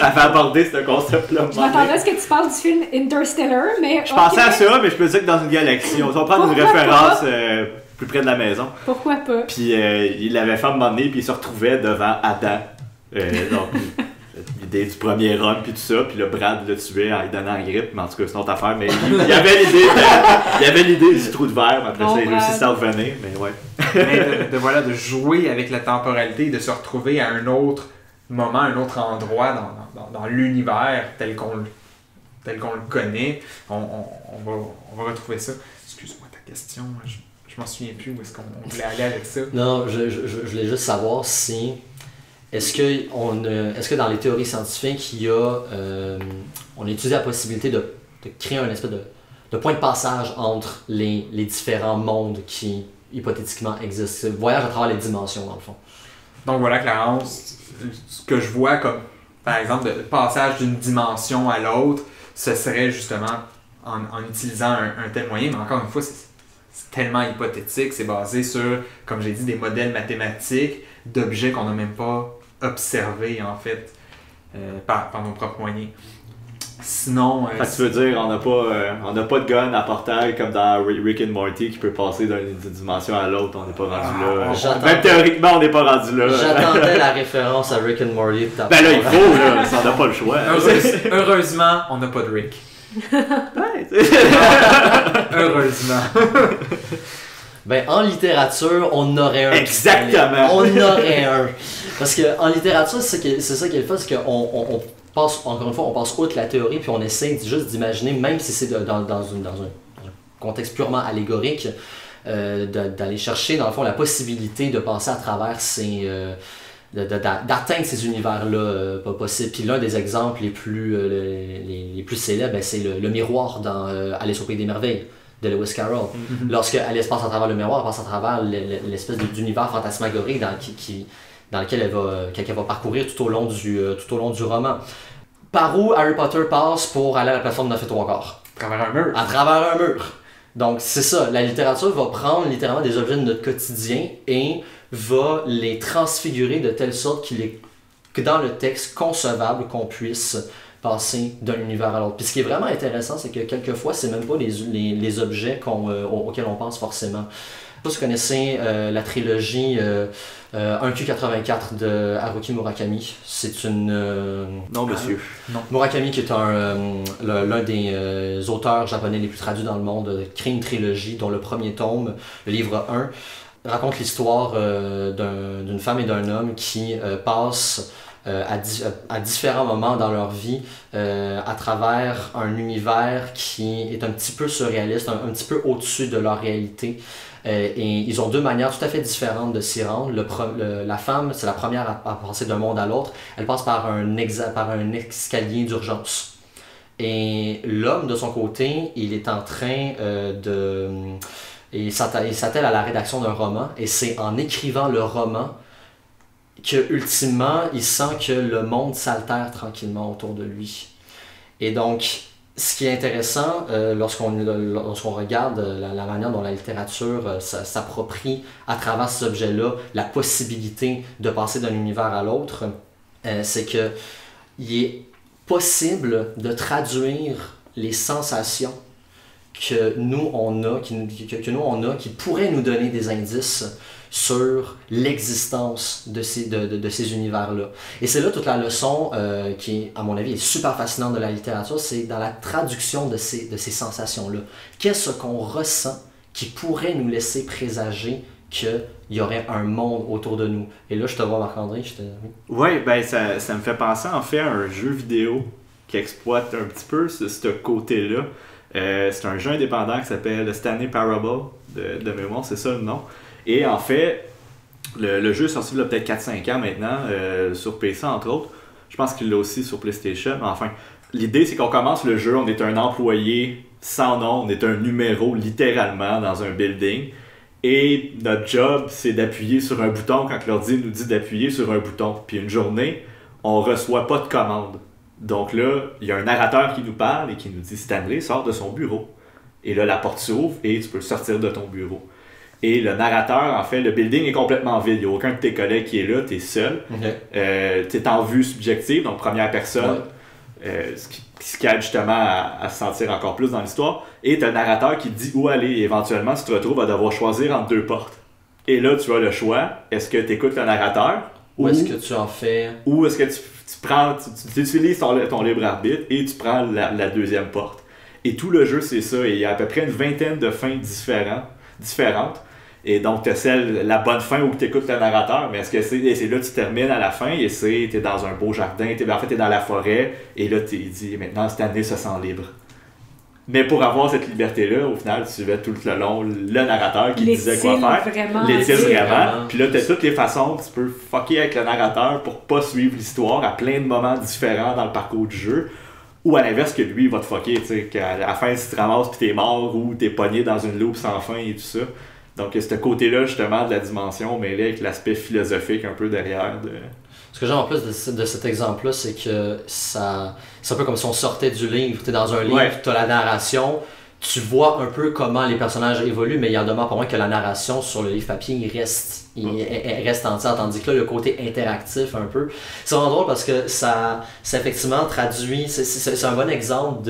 avait abordé ce concept-là. Je m'attendais à ce que tu parles du film Interstellar, mais... Je pensais à ça, mais je peux dire que dans une galaxie. On va prendre une référence plus près de la maison. Pourquoi pas? Puis il l'avait fait à un moment donné, puis il se retrouvait devant Adam. Donc, l'idée du premier homme, puis tout ça. Puis le Brad le tuait en lui donnant la grippe, mais en tout cas, c'est une autre affaire. Mais il y avait l'idée du trou de verre, mais après ça, il réussit à revenir, mais ouais. Mais de jouer avec la temporalité, de se retrouver à un autre moment, un autre endroit dans l'univers tel qu'on le connaît, on va retrouver ça. Excuse-moi ta question, je m'en souviens plus où est-ce qu'on voulait aller avec ça. Non, je voulais juste savoir si... Est-ce que dans les théories scientifiques, on étudie la possibilité de créer un espèce de point de passage entre les différents mondes qui, hypothétiquement, existent? Voyage à travers les dimensions, dans le fond. Donc voilà, Clarence, ce que je vois comme, par exemple, le passage d'une dimension à l'autre, ce serait justement en utilisant un tel moyen, mais encore une fois, c'est tellement hypothétique, c'est basé sur, comme j'ai dit, des modèles mathématiques d'objets qu'on n'a même pas observés, en fait, par nos propres moyens. Sinon... tu veux dire, on n'a pas de gun à portail comme dans Rick and Morty qui peut passer d'une dimension à l'autre, on n'est pas rendu là. Même théoriquement, on n'est pas rendu là. J'attendais la référence à Rick and Morty. Ben là, il faut, là, ça, on n'a pas le choix. Heureusement, on n'a pas de Rick. Heureusement. Ben, en littérature, on aurait un. Exactement. On aurait un. Parce qu'en littérature, c'est ça qui est le fun, c'est qu'on passe, encore une fois, on passe outre la théorie, puis on essaie juste d'imaginer, même si c'est dans un contexte purement allégorique, d'aller chercher, dans le fond, la possibilité de passer à travers d'atteindre ces univers-là pas possibles. Puis l'un des exemples les plus célèbres, ben, c'est le miroir dans Alice au Pays des Merveilles de Lewis Carroll. Mm-hmm. Lorsque Alice passe à travers le miroir, elle passe à travers l'espèce d'univers fantasmagorique dans lequel elle va parcourir tout au long du roman. Par où Harry Potter passe pour aller à la plateforme 9 3/4? À travers un mur. À travers un mur. Donc, c'est ça. La littérature va prendre littéralement des objets de notre quotidien et va les transfigurer de telle sorte que dans le texte concevable qu'on puisse passer d'un univers à l'autre. Puis ce qui est vraiment intéressant, c'est que quelquefois, c'est même pas les objets auxquels on pense forcément. Vous connaissez la trilogie 1Q84 de Haruki Murakami. C'est une... Non, monsieur. Non. Murakami, qui est l'un des auteurs japonais les plus traduits dans le monde, crée une trilogie dont le premier tome, le livre 1, raconte l'histoire d'une femme et d'un homme qui passent à différents moments dans leur vie à travers un univers qui est un petit peu surréaliste, un petit peu au-dessus de leur réalité. Et ils ont deux manières tout à fait différentes de s'y rendre. La femme, c'est la première à passer d'un monde à l'autre. Elle passe par un escalier d'urgence. Et l'homme, de son côté, il est en train il s'attelle à la rédaction d'un roman. Et c'est en écrivant le roman que, ultimement, il sent que le monde s'altère tranquillement autour de lui. Et donc, ce qui est intéressant lorsqu'on regarde la manière dont la littérature s'approprie à travers ces objets-là la possibilité de passer d'un univers à l'autre, c'est qu'il est possible de traduire les sensations que nous on a, qui pourraient nous donner des indices sur l'existence de ces univers-là. Et c'est là toute la leçon qui, à mon avis, est super fascinante de la littérature, c'est dans la traduction de ces sensations-là. Qu'est-ce qu'on ressent qui pourrait nous laisser présager qu'il y aurait un monde autour de nous? Et là, je te vois, Marc-André. Oui, ben ça me fait penser en fait à un jeu vidéo qui exploite un petit peu ce côté-là. C'est un jeu indépendant qui s'appelle Stanley Parable, de mémoire, c'est ça le nom. Et en fait, le jeu est sorti il y a peut-être 4-5 ans maintenant, sur PC entre autres. Je pense qu'il l'a aussi sur PlayStation. Mais enfin, l'idée c'est qu'on commence le jeu, on est un employé sans nom, on est un numéro littéralement dans un building. Et notre job, c'est d'appuyer sur un bouton quand l'ordi nous dit d'appuyer sur un bouton. Puis une journée, on reçoit pas de commande. Donc là, il y a un narrateur qui nous parle et qui nous dit « Stanley sort de son bureau ». Et là, la porte s'ouvre et tu peux sortir de ton bureau. Et le narrateur, en fait, le building est complètement vide. Il n'y a aucun de tes collègues qui est là, tu es seul. Okay. Tu es en vue subjective, donc première personne, ce qui aide justement à se sentir encore plus dans l'histoire. Et tu as le narrateur qui te dit où aller. Et éventuellement, tu te retrouves à devoir choisir entre deux portes. Et là, tu as le choix. Est-ce que tu écoutes le narrateur? Ou est-ce que tu en fais? Ou est-ce que tu utilises ton libre arbitre et tu prends la deuxième porte. Et tout le jeu, c'est ça. Et il y a à peu près une vingtaine de fins différentes. Et donc, tu as la bonne fin où tu écoutes le narrateur, mais est-ce que c'est là que tu termines à la fin et tu es dans un beau jardin, tu es dans la forêt, et là, tu dis maintenant, Stanley se sent libre. Mais pour avoir cette liberté-là, au final, tu suivais tout le long le narrateur qui disait quoi faire. L'étile vraiment. Puis là, tu as toutes les façons que tu peux fucker avec le narrateur pour pas suivre l'histoire à plein de moments différents dans le parcours du jeu. Ou à l'inverse, que lui, il va te fucker, tu sais, qu'à la fin, si tu te ramasses puis t'es mort ou t'es pogné dans une loupe sans fin et tout ça. Donc, ce côté-là, justement, de la dimension, mêlé avec l'aspect philosophique un peu derrière. Ce que j'aime en plus de cet exemple-là, c'est que c'est un peu comme si on sortait du livre. Tu es dans un livre, tu as la narration, tu vois un peu comment les personnages évoluent, mais il en demeure pas moins que la narration sur le livre papier, il reste entière, tandis que là, le côté interactif un peu, c'est vraiment drôle parce que ça effectivement traduit, c'est un bon exemple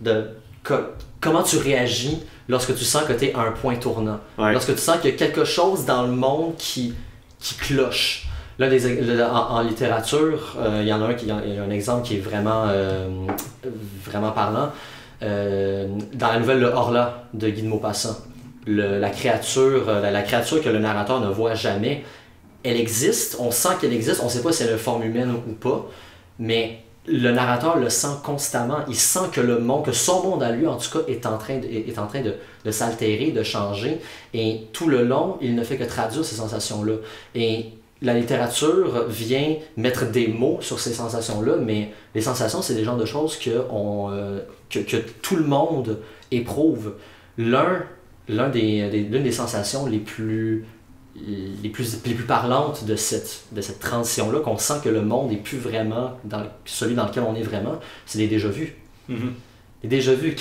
de comment tu réagis lorsque tu sens que tu es à un point tournant. Ouais. Lorsque tu sens qu'il y a quelque chose dans le monde qui cloche. Là, en littérature, il y en a un exemple qui est vraiment parlant. Dans la nouvelle Le Horla de Guy de Maupassant, la créature que le narrateur ne voit jamais, elle existe, on sent qu'elle existe, on ne sait pas si elle est une forme humaine ou pas, mais le narrateur le sent constamment. Il sent que que son monde à lui, en tout cas, est en train de s'altérer, de changer. Et tout le long, il ne fait que traduire ces sensations-là. Et la littérature vient mettre des mots sur ces sensations-là, mais les sensations, c'est des genres de choses que tout le monde éprouve. L'une des sensations les plus parlantes de cette transition-là, qu'on sent que le monde n'est plus vraiment celui dans lequel on est vraiment, c'est les déjà-vus. Mm-hmm. Déjà vu,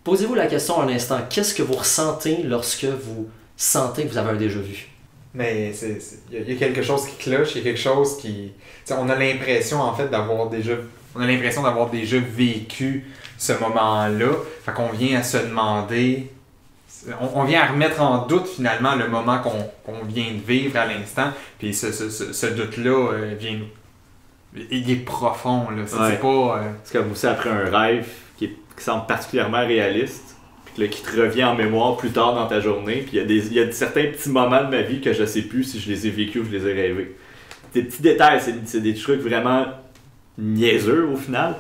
posez-vous la question un instant. Qu'est-ce que vous ressentez lorsque vous sentez que vous avez un déjà vu? Mais il y a quelque chose qui cloche, il y a quelque chose qui... on a l'impression en fait d'avoir déjà vécu ce moment-là. Fait qu'on vient à se demander... On vient à remettre en doute finalement le moment qu'on vient de vivre à l'instant. Puis ce doute-là il est profond. Là. C'est pas... C'est comme aussi après un rêve qui semble particulièrement réaliste, puis là, qui te revient en mémoire plus tard dans ta journée. Puis il y a certains petits moments de ma vie que je sais plus si je les ai vécus ou je les ai rêvés. Des petits détails, c'est des trucs vraiment niaiseux au final,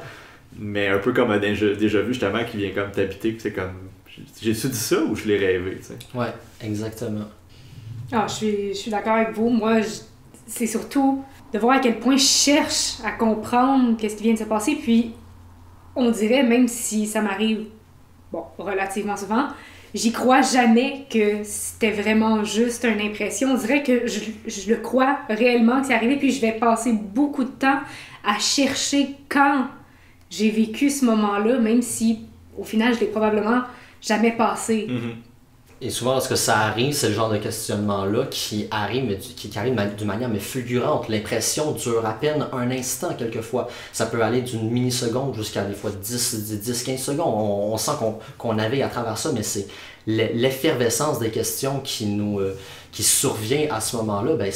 mais un peu comme un déjà vu justement qui vient comme t'habiter, puis c'est comme... J'ai-tu dit ça ou je l'ai rêvé, tu sais? Ouais, exactement. Ah, je suis d'accord avec vous. Moi, c'est surtout de voir à quel point je cherche à comprendre qu'est-ce qui vient de se passer. Puis, on dirait, même si ça m'arrive, relativement souvent, j'y crois jamais que c'était vraiment juste une impression. On dirait que je le crois réellement que c'est arrivé. Puis, je vais passer beaucoup de temps à chercher quand j'ai vécu ce moment-là, même si, au final, je l'ai probablement jamais passé. Mm-hmm. Et souvent, lorsque ça arrive, c'est le genre de questionnement-là qui arrive d'une manière fulgurante. L'impression dure à peine un instant, quelquefois. Ça peut aller d'une milliseconde jusqu'à des fois 10-15 secondes. On sent qu'on navigue à travers ça, mais c'est l'effervescence des questions qui survient à ce moment-là. Ben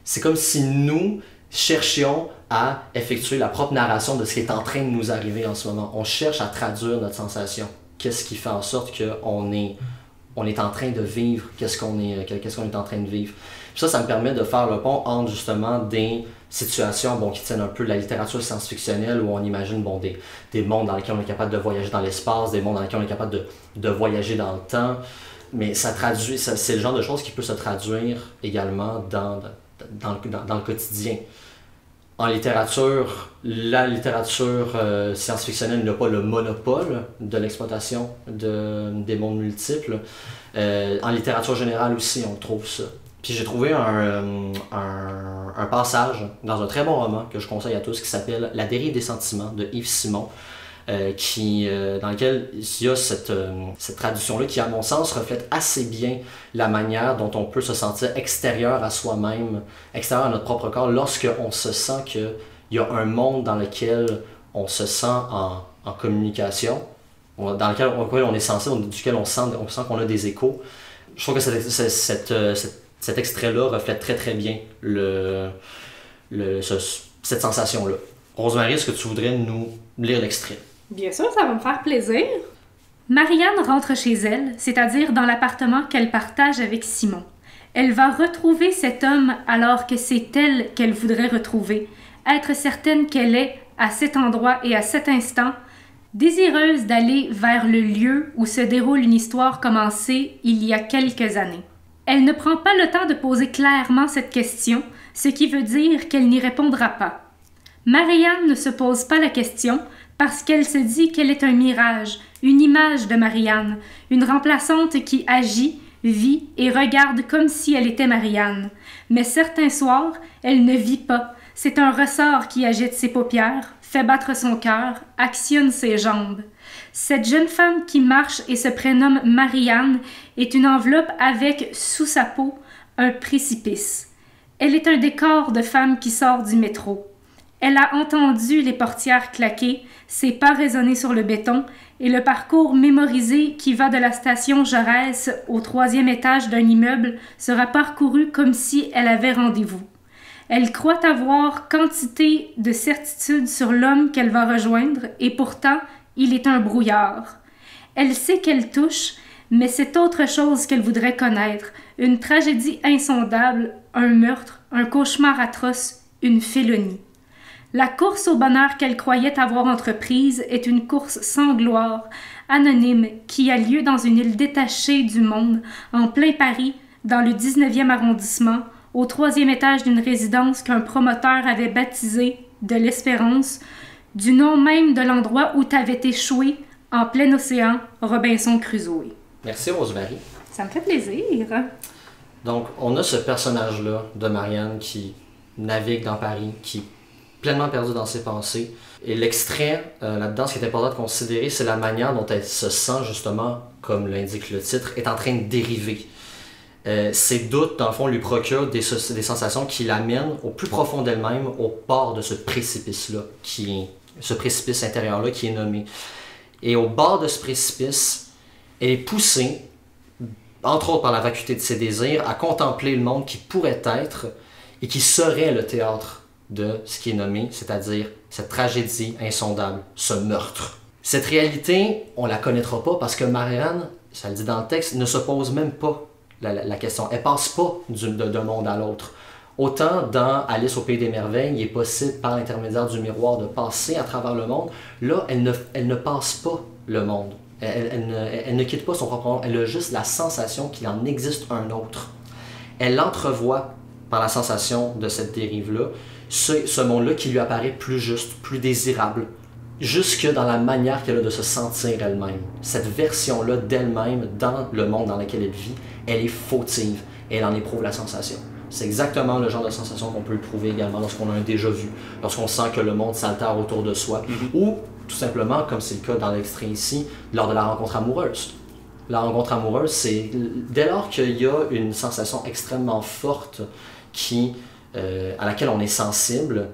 c'est comme si nous cherchions à effectuer la propre narration de ce qui est en train de nous arriver en ce moment. On cherche à traduire notre sensation. Qu'est-ce qui fait en sorte qu'on est en train de vivre, qu'est-ce qu'on est en train de vivre. Puis ça me permet de faire le pont entre justement des situations qui tiennent un peu de la littérature science-fictionnelle où on imagine des mondes dans lesquels on est capable de voyager dans l'espace, des mondes dans lesquels on est capable de voyager dans le temps. Mais c'est le genre de choses qui peut se traduire également dans le quotidien. En littérature, la littérature science-fictionnelle n'a pas le monopole de l'exploitation des mondes multiples. En littérature générale aussi, on trouve ça. Puis j'ai trouvé un passage dans un très bon roman que je conseille à tous qui s'appelle « La dérive des sentiments » de Yves Simon, dans lequel il y a cette traduction-là qui, à mon sens, reflète assez bien la manière dont on peut se sentir extérieur à soi-même, extérieur à notre propre corps, lorsqu'on se sent qu'il y a un monde dans lequel on se sent en communication, dans lequel on est sensible, duquel on sent qu'on a des échos. Je trouve que cet extrait-là reflète très très bien cette sensation-là. Rosemary, est-ce que tu voudrais nous lire l'extrait? Bien sûr, ça va me faire plaisir. Marianne rentre chez elle, c'est-à-dire dans l'appartement qu'elle partage avec Simon. Elle va retrouver cet homme alors que c'est elle qu'elle voudrait retrouver, être certaine qu'elle est, à cet endroit et à cet instant, désireuse d'aller vers le lieu où se déroule une histoire commencée il y a quelques années. Elle ne prend pas le temps de poser clairement cette question, ce qui veut dire qu'elle n'y répondra pas. Marianne ne se pose pas la question parce qu'elle se dit qu'elle est un mirage, une image de Marianne, une remplaçante qui agit, vit et regarde comme si elle était Marianne. Mais certains soirs, elle ne vit pas. C'est un ressort qui agite ses paupières, fait battre son cœur, actionne ses jambes. Cette jeune femme qui marche et se prénomme Marianne est une enveloppe avec, sous sa peau, un précipice. Elle est un décor de femme qui sort du métro. Elle a entendu les portières claquer, ses pas résonner sur le béton et le parcours mémorisé qui va de la station Jaurès au 3e étage d'un immeuble sera parcouru comme si elle avait rendez-vous. Elle croit avoir quantité de certitude sur l'homme qu'elle va rejoindre et pourtant, il est un brouillard. Elle sait qu'elle touche, mais c'est autre chose qu'elle voudrait connaître, une tragédie insondable, un meurtre, un cauchemar atroce, une félonie. La course au bonheur qu'elle croyait avoir entreprise est une course sans gloire, anonyme, qui a lieu dans une île détachée du monde, en plein Paris, dans le 19e arrondissement, au 3e étage d'une résidence qu'un promoteur avait baptisée de l'Espérance, du nom même de l'endroit où t'avait échoué, en plein océan, Robinson Crusoe. Merci Rosemary. Ça me fait plaisir. Donc, on a ce personnage-là de Marianne qui navigue dans Paris, qui pleinement perdue dans ses pensées. Et l'extrait, là-dedans, ce qui est important de considérer, c'est la manière dont elle se sent, justement, comme l'indique le titre, est en train de dériver. Ses doutes, dans le fond, lui procurent des sensations qui l'amènent au plus profond d'elle-même, au bord de ce précipice-là, ce précipice intérieur-là qui est nommé. Et au bord de ce précipice, elle est poussée, entre autres par la vacuité de ses désirs, à contempler le monde qui pourrait être et qui serait le théâtre de ce qui est nommé, c'est-à-dire cette tragédie insondable, ce meurtre. Cette réalité, on la connaîtra pas parce que Marianne, ça le dit dans le texte, ne se pose même pas la question. Elle passe pas d'un monde à l'autre. Autant dans Alice au Pays des Merveilles, il est possible par l'intermédiaire du miroir de passer à travers le monde. Là, elle ne passe pas le monde. Elle ne quitte pas son propre monde. Elle a juste la sensation qu'il en existe un autre. Elle entrevoit par la sensation de cette dérive-là ce monde-là qui lui apparaît plus juste, plus désirable, jusque dans la manière qu'elle a de se sentir elle-même. Cette version-là d'elle-même dans le monde dans lequel elle vit, elle est fautive et elle en éprouve la sensation. C'est exactement le genre de sensation qu'on peut éprouver également lorsqu'on a un déjà-vu, lorsqu'on sent que le monde s'altère autour de soi, ou tout simplement, comme c'est le cas dans l'extrait ici, lors de la rencontre amoureuse. La rencontre amoureuse, c'est dès lors qu'il y a une sensation extrêmement forte à laquelle on est sensible,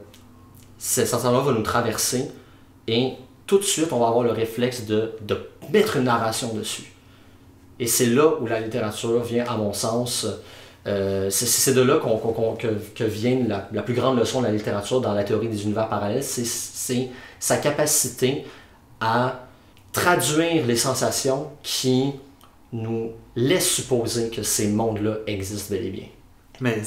cette sensation-là va nous traverser et tout de suite, on va avoir le réflexe de mettre une narration dessus. Et c'est là où la littérature vient, à mon sens, c'est de là que vient la plus grande leçon de la littérature dans la théorie des univers parallèles, c'est sa capacité à traduire les sensations qui nous laissent supposer que ces mondes-là existent bel et bien. Mais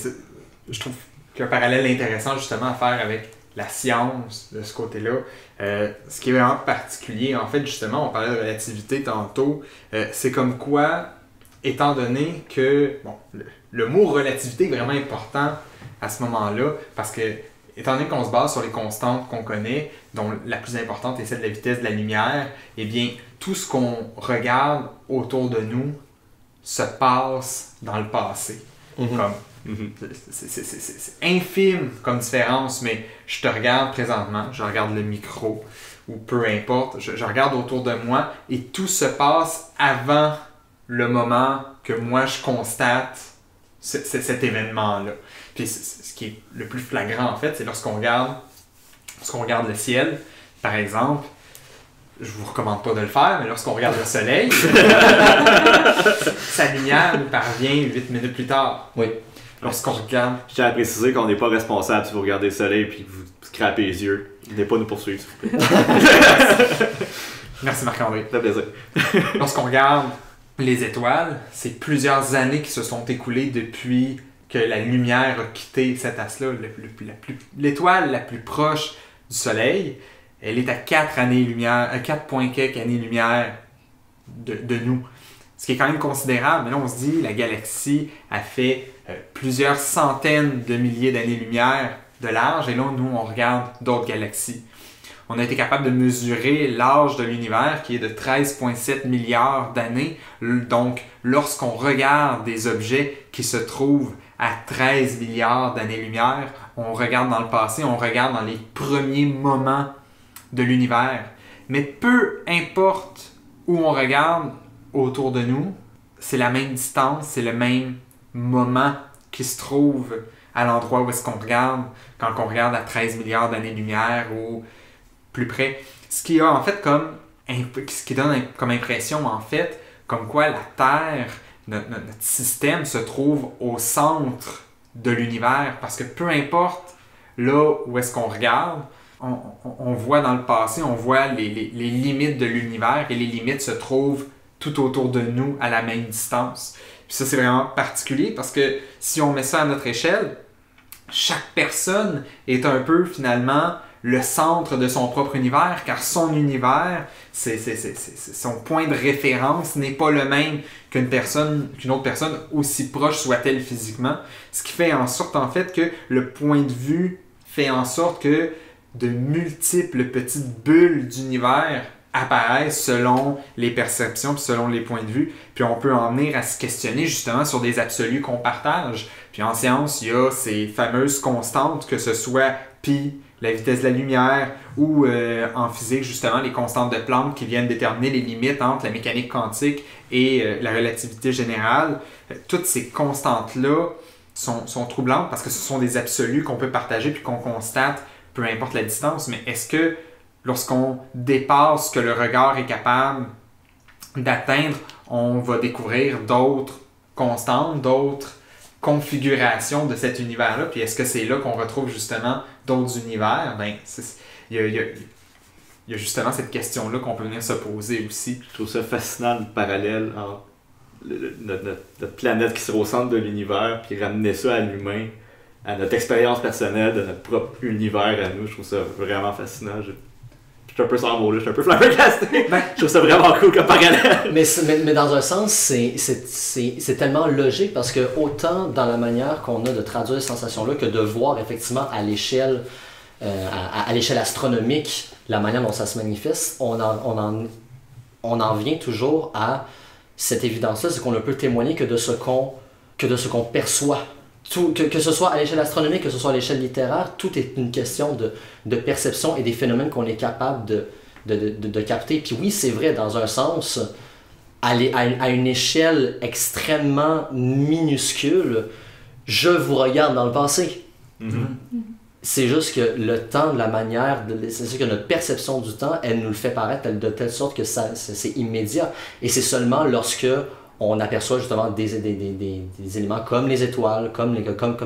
je trouve qu'il y a un parallèle intéressant justement à faire avec la science de ce côté-là. Ce qui est vraiment particulier, en fait, justement, on parlait de relativité tantôt, c'est comme quoi, étant donné que le mot relativité est vraiment important à ce moment-là, parce que, étant donné qu'on se base sur les constantes qu'on connaît, dont la plus importante est celle de la vitesse de la lumière, eh bien, tout ce qu'on regarde autour de nous se passe dans le passé. C'est infime comme différence, mais je te regarde présentement, je regarde le micro, ou peu importe, je regarde autour de moi, et tout se passe avant le moment que moi je constate cet événement-là. Puis ce qui est le plus flagrant en fait, c'est lorsqu'on regarde le ciel, par exemple. Je vous recommande pas de le faire, mais lorsqu'on regarde le soleil, sa lumière nous parvient 8 minutes plus tard. Oui. Lorsqu'on regarde... Je tiens à préciser qu'on n'est pas responsable si vous regardez le soleil et que vous scrapez les yeux. Venez pas nous poursuivre, s'il vous plaît. Merci Marc-André. Ça fait plaisir. Lorsqu'on regarde les étoiles, c'est plusieurs années qui se sont écoulées depuis que la lumière a quitté cet astre-là. L'étoile la plus proche du soleil, elle est à 4 quelques années-lumière de nous. Ce qui est quand même considérable, mais là on se dit la galaxie a fait plusieurs centaines de milliers d'années-lumière de large, et là nous on regarde d'autres galaxies. On a été capable de mesurer l'âge de l'univers qui est de 13,7 milliards d'années. Donc lorsqu'on regarde des objets qui se trouvent à 13 milliards d'années-lumière, on regarde dans le passé, on regarde dans les premiers moments de l'univers. Mais peu importe où on regarde autour de nous, c'est la même distance, c'est le même moment qui se trouve à l'endroit où est-ce qu'on regarde quand on regarde à 13 milliards d'années-lumière ou plus près. Ce qui a en fait ce qui donne comme impression en fait, comme quoi la Terre, notre système se trouve au centre de l'univers, parce que peu importe là où est-ce qu'on regarde, on voit dans le passé, on voit les limites de l'univers, et les limites se trouvent tout autour de nous à la même distance. Puis ça, c'est vraiment particulier parce que si on met ça à notre échelle, chaque personne est un peu finalement le centre de son propre univers, car son univers, son point de référence n'est pas le même qu'une autre personne, aussi proche soit-elle physiquement. Ce qui fait en sorte en fait que le point de vue fait en sorte que de multiples petites bulles d'univers apparaissent selon les perceptions puis selon les points de vue. Puis on peut en venir à se questionner justement sur des absolus qu'on partage. Puis en science, il y a ces fameuses constantes, que ce soit pi, la vitesse de la lumière, ou en physique, justement, les constantes de Planck qui viennent déterminer les limites entre la mécanique quantique et la relativité générale. Toutes ces constantes-là sont troublantes parce que ce sont des absolus qu'on peut partager puis qu'on constate, peu importe la distance. Mais est-ce que lorsqu'on dépasse ce que le regard est capable d'atteindre, on va découvrir d'autres constantes, d'autres configurations de cet univers-là? Puis est-ce que c'est là qu'on retrouve justement d'autres univers? Ben, il y a justement cette question-là qu'on peut venir se poser aussi. Je trouve ça fascinant, le parallèle entre notre planète qui serait au centre de l'univers, puis ramener ça à l'humain, à notre expérience personnelle, de notre propre univers à nous. Je trouve ça vraiment fascinant. Je suis un peu sans mots, là, je suis un peu flabbergasté. Je trouve ça vraiment cool comme parallèle. Mais dans un sens, c'est tellement logique parce que autant dans la manière qu'on a de traduire ces sensations-là que de voir effectivement à l'échelle astronomique la manière dont ça se manifeste, on en vient toujours à cette évidence-là, c'est qu'on ne peut témoigner que de ce qu'on perçoit. Que ce soit à l'échelle astronomique, que ce soit à l'échelle littéraire, tout est une question de perception et des phénomènes qu'on est capable de capter. Puis oui, c'est vrai, dans un sens, à une échelle extrêmement minuscule, je vous regarde dans le passé. Mm-hmm. C'est juste que le temps, de la manière, c'est sûr que notre perception du temps, elle nous le fait paraître de telle sorte que c'est immédiat. Et c'est seulement lorsque on aperçoit justement des éléments comme les étoiles, comme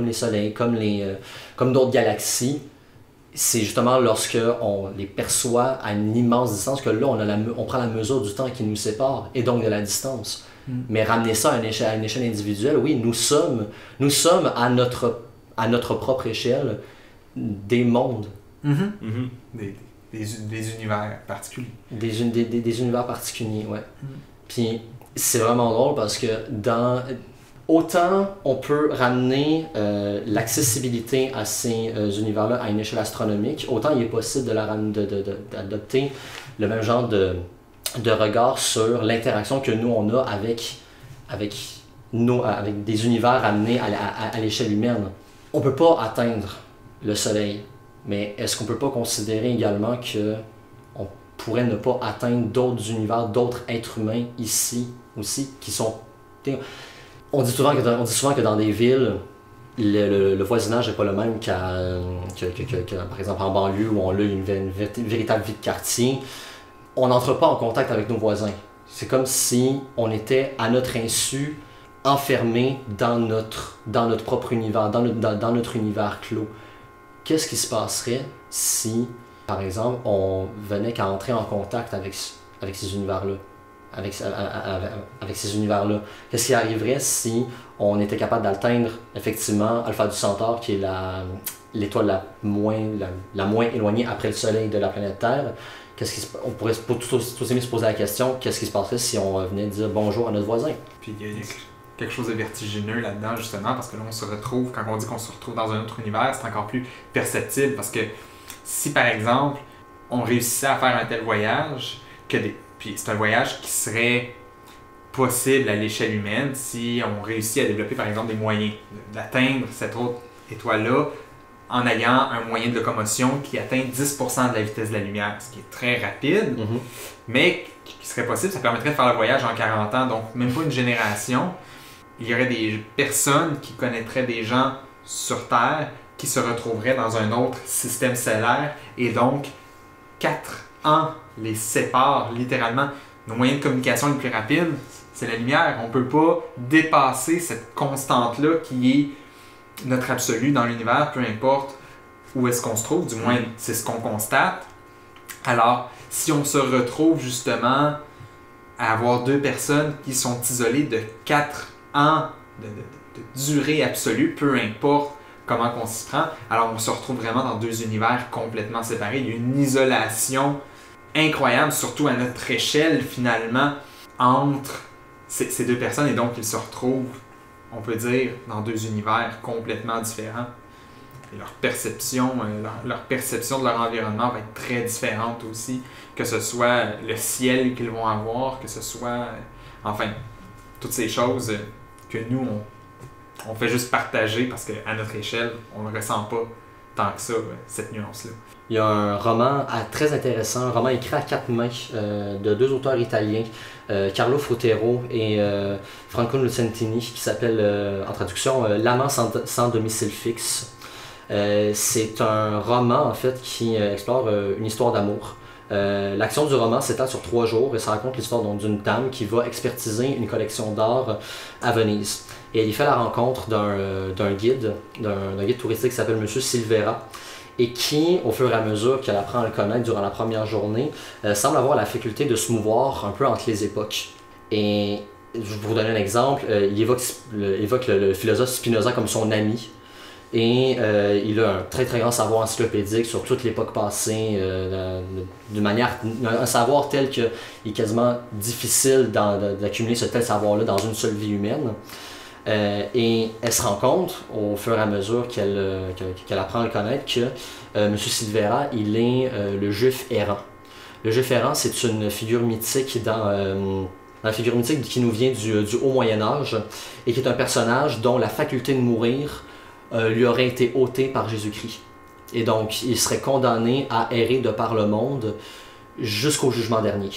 les soleils, comme d'autres galaxies. C'est justement lorsque on les perçoit à une immense distance que là, on prend la mesure du temps qui nous sépare et donc de la distance. Mais ramener ça à une échelle individuelle, oui, nous sommes à notre propre échelle des mondes. Des univers particuliers. Des univers particuliers, ouais. Puis c'est vraiment drôle parce que autant on peut ramener l'accessibilité à ces univers-là à une échelle astronomique, autant il est possible d'adopter le même genre de regard sur l'interaction que nous on a avec des univers ramenés à l'échelle humaine. On peut pas atteindre le soleil, mais est-ce qu'on peut pas considérer également que on pourrait ne pas atteindre d'autres univers, d'autres êtres humains ici aussi, qui sont... On dit souvent que dans des villes, le voisinage n'est pas le même que par exemple en banlieue où on a une véritable vie de quartier. On n'entre pas en contact avec nos voisins. C'est comme si on était à notre insu enfermé dans notre propre univers, dans notre univers clos. Qu'est-ce qui se passerait si, par exemple, on venait qu'à entrer en contact avec ces univers-là? Avec ces univers-là. Qu'est-ce qui arriverait si on était capable d'atteindre effectivement Alpha du Centaure, qui est l'étoile la moins éloignée après le Soleil de la planète Terre? On pourrait tout aussi se poser la question, qu'est-ce qui se passerait si on venait dire bonjour à notre voisin? Puis il y a quelque chose de vertigineux là-dedans, justement, parce que là, on se retrouve, quand on dit qu'on se retrouve dans un autre univers, c'est encore plus perceptible, parce que si, par exemple, on réussissait à faire un tel voyage, puis c'est un voyage qui serait possible à l'échelle humaine si on réussit à développer, par exemple, des moyens d'atteindre cette autre étoile-là en ayant un moyen de locomotion qui atteint 10% de la vitesse de la lumière, ce qui est très rapide, mais qui serait possible, ça permettrait de faire le voyage en 40 ans, donc même pas une génération. Il y aurait des personnes qui connaîtraient des gens sur Terre qui se retrouveraient dans un autre système stellaire et donc 4 ans les séparent littéralement. Nos moyens de communication les plus rapides, c'est la lumière. On ne peut pas dépasser cette constante-là qui est notre absolu dans l'univers, peu importe où est-ce qu'on se trouve, du moins c'est ce qu'on constate. Alors, si on se retrouve justement à avoir deux personnes qui sont isolées de 4 ans de durée absolue, peu importe comment on s'y prend, alors on se retrouve vraiment dans deux univers complètement séparés. Il y a une isolation incroyable, surtout à notre échelle finalement, entre ces deux personnes, et donc ils se retrouvent, on peut dire, dans deux univers complètement différents. Et leur perception de leur environnement va être très différente aussi, que ce soit le ciel qu'ils vont avoir, que ce soit, enfin, toutes ces choses que nous, on fait juste partager parce qu'à notre échelle, on ne le ressent pas tant que ça, cette nuance-là. Il y a un roman très intéressant, un roman écrit à 4 mains de 2 auteurs italiens, Carlo Frutero et Franco Lucentini, qui s'appelle en traduction L'amant sans domicile fixe. C'est un roman en fait qui explore une histoire d'amour. L'action du roman s'étale sur 3 jours et ça raconte l'histoire d'une dame qui va expertiser une collection d'art à Venise. Et elle y fait la rencontre d'un guide touristique qui s'appelle Monsieur Silvera et qui, au fur et à mesure qu'elle apprend à le connaître durant la première journée, semble avoir la faculté de se mouvoir un peu entre les époques. Et je vais vous donner un exemple, il évoque le philosophe Spinoza comme son ami. Et il a un très très grand savoir encyclopédique sur toute l'époque passée, d'une manière, un savoir tel qu'il est quasiment difficile d'accumuler ce tel savoir-là dans une seule vie humaine. Et elle se rend compte, au fur et à mesure qu'elle apprend à le connaître, que M. Silvera, il est le juif errant. Le juif errant, c'est une figure mythique la figure mythique qui nous vient du Haut Moyen-Âge et qui est un personnage dont la faculté de mourir lui aurait été ôté par Jésus-Christ. Et donc, il serait condamné à errer de par le monde jusqu'au jugement dernier.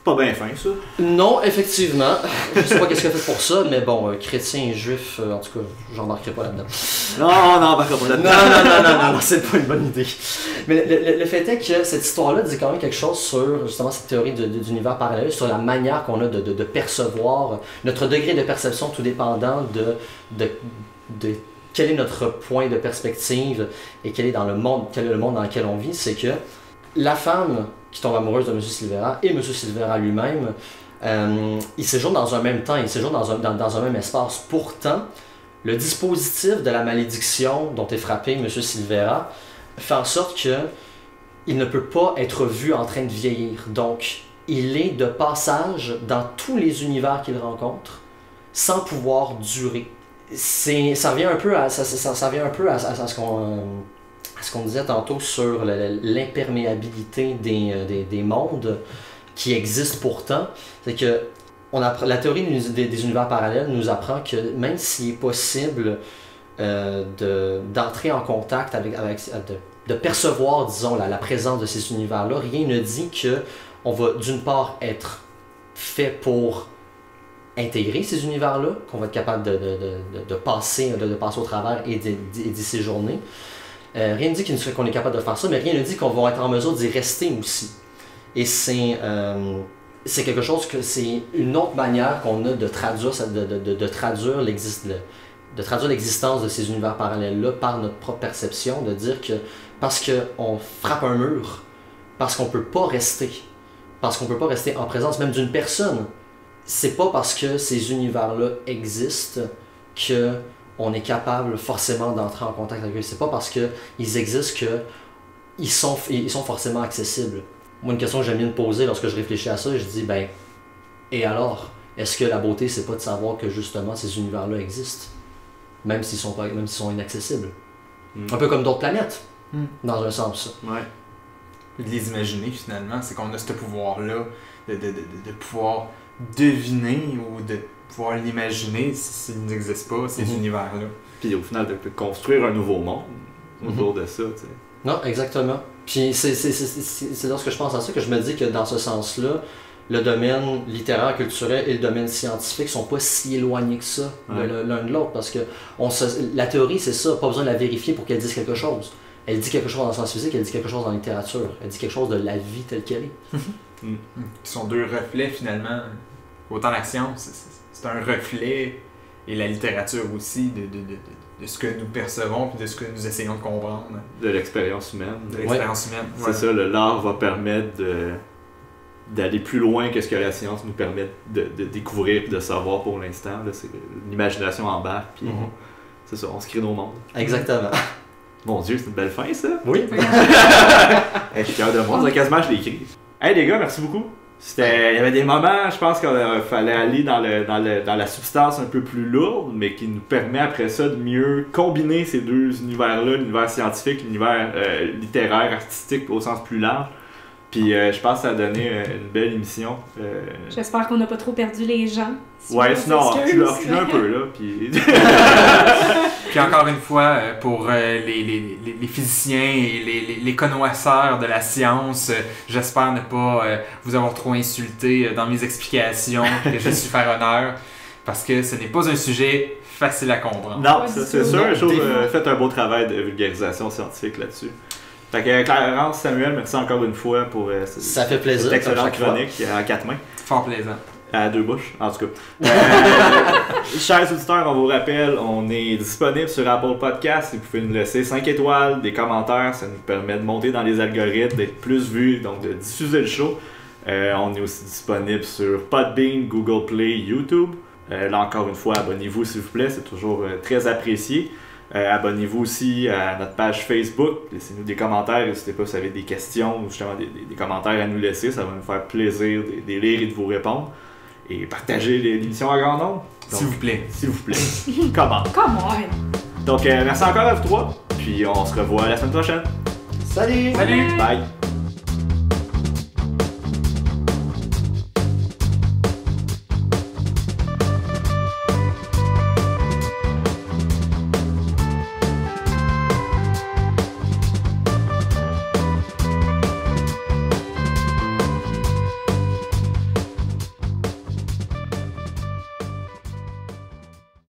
Pas bien fin, ça. Non, effectivement. Je sais pas qu'est-ce qu'il a fait pour ça, mais bon, chrétien et juif, en tout cas, j'embarquerai pas là-dedans. Non, embarquerai pas là-dedans. Non, c'est pas une bonne idée. Mais le fait est que cette histoire-là dit quand même quelque chose sur, justement, cette théorie d'univers parallèle, sur la manière qu'on a de percevoir, notre degré de perception tout dépendant de quel est notre point de perspective et quel est le monde dans lequel on vit. C'est que la femme qui tombe amoureuse de M. Silvera et M. Silvera lui-même, ils séjournent dans un même temps, ils séjournent dans un même espace. Pourtant, le dispositif de la malédiction dont est frappé M. Silvera fait en sorte qu'il ne peut pas être vu en train de vieillir. Donc, il est de passage dans tous les univers qu'il rencontre sans pouvoir durer. Ça revient un peu à ce qu'on disait tantôt sur l'imperméabilité des mondes qui existent pourtant. C'est que la théorie des univers parallèles nous apprend que même s'il est possible d'entrer en contact de percevoir, disons, la présence de ces univers-là, rien ne dit qu'on va d'une part être fait pour intégrer ces univers-là, qu'on va être capable de passer au travers et d'y séjourner. Rien ne dit qu'on est capable de faire ça, mais rien ne dit qu'on va être en mesure d'y rester aussi. Et c'est quelque chose que c'est une autre manière qu'on a de traduire l'existence de ces univers parallèles-là par notre propre perception, de dire que parce qu'on frappe un mur, parce qu'on peut pas rester en présence même d'une personne, c'est pas parce que ces univers-là existent qu'on est capable forcément d'entrer en contact avec eux. C'est pas parce qu'ils existent qu'ils sont forcément accessibles. Moi, une question que j'aime bien me poser lorsque je réfléchis à ça, je dis, et alors, est-ce que la beauté, c'est pas de savoir que justement ces univers-là existent, même s'ils sont inaccessibles? Un peu comme d'autres planètes, dans un sens. Ouais. De les imaginer finalement, c'est qu'on a ce pouvoir-là de pouvoir deviner ou de pouvoir l'imaginer s'il n'existe pas, ces univers-là. Puis au final, de construire un nouveau monde autour de ça, tu sais. Non, exactement. Puis c'est lorsque je pense à ça que je me dis que dans ce sens-là, le domaine littéraire, culturel et le domaine scientifique sont pas si éloignés que ça l'un de l'autre, parce que la théorie, c'est ça, pas besoin de la vérifier pour qu'elle dise quelque chose. Elle dit quelque chose dans la science physique, elle dit quelque chose dans la littérature, elle dit quelque chose de la vie telle qu'elle est. Qui sont deux reflets finalement. Autant la science, c'est un reflet, et la littérature aussi, de ce que nous percevons et de ce que nous essayons de comprendre. De l'expérience humaine. Voilà. C'est ça, l'art va permettre d'aller plus loin que ce que la science nous permet de découvrir et de savoir pour l'instant. C'est l'imagination embarque, puis c'est ça, on se crée nos mondes. Exactement. Mon Dieu, c'est une belle fin, ça. Oui. Je suis fier de moi, quasiment je l'ai écrit. Hey les gars, merci beaucoup. Il y avait des moments, je pense qu'il fallait aller dans la substance un peu plus lourde, mais qui nous permet après ça de mieux combiner ces deux univers-là, l'univers scientifique, l'univers littéraire, artistique au sens plus large. Puis je pense que ça a donné une belle émission. J'espère qu'on n'a pas trop perdu les gens. Ouais, sinon, recule un peu là. Puis... Puis encore une fois, pour les physiciens et les connoisseurs de la science, j'espère ne pas vous avoir trop insulté dans mes explications, que je suis faire honneur, parce que ce n'est pas un sujet facile à comprendre. Non, c'est sûr. Je trouve faites un beau travail de vulgarisation scientifique là-dessus. Fait que Clarence, Samuel, merci encore une fois pour ça fait plaisir, cette excellente chronique à 4 mains. Fort plaisant. À 2 bouches, en tout cas. Chers auditeurs, on vous rappelle, on est disponible sur Apple Podcasts. Vous pouvez nous laisser 5 étoiles, des commentaires. Ça nous permet de monter dans les algorithmes, d'être plus vus, donc de diffuser le show. On est aussi disponible sur Podbean, Google Play, YouTube. Là encore une fois, abonnez-vous s'il vous plaît, c'est toujours très apprécié. Abonnez-vous aussi à notre page Facebook, laissez-nous des commentaires, n'hésitez pas si vous avez des questions ou justement des commentaires à nous laisser, ça va nous faire plaisir de lire et de vous répondre. Et partagez l'émission à grand nombre. S'il vous plaît. S'il vous plaît. Comment? Come on! Donc merci encore à vous trois, puis on se revoit la semaine prochaine. Salut! Salut! Bye!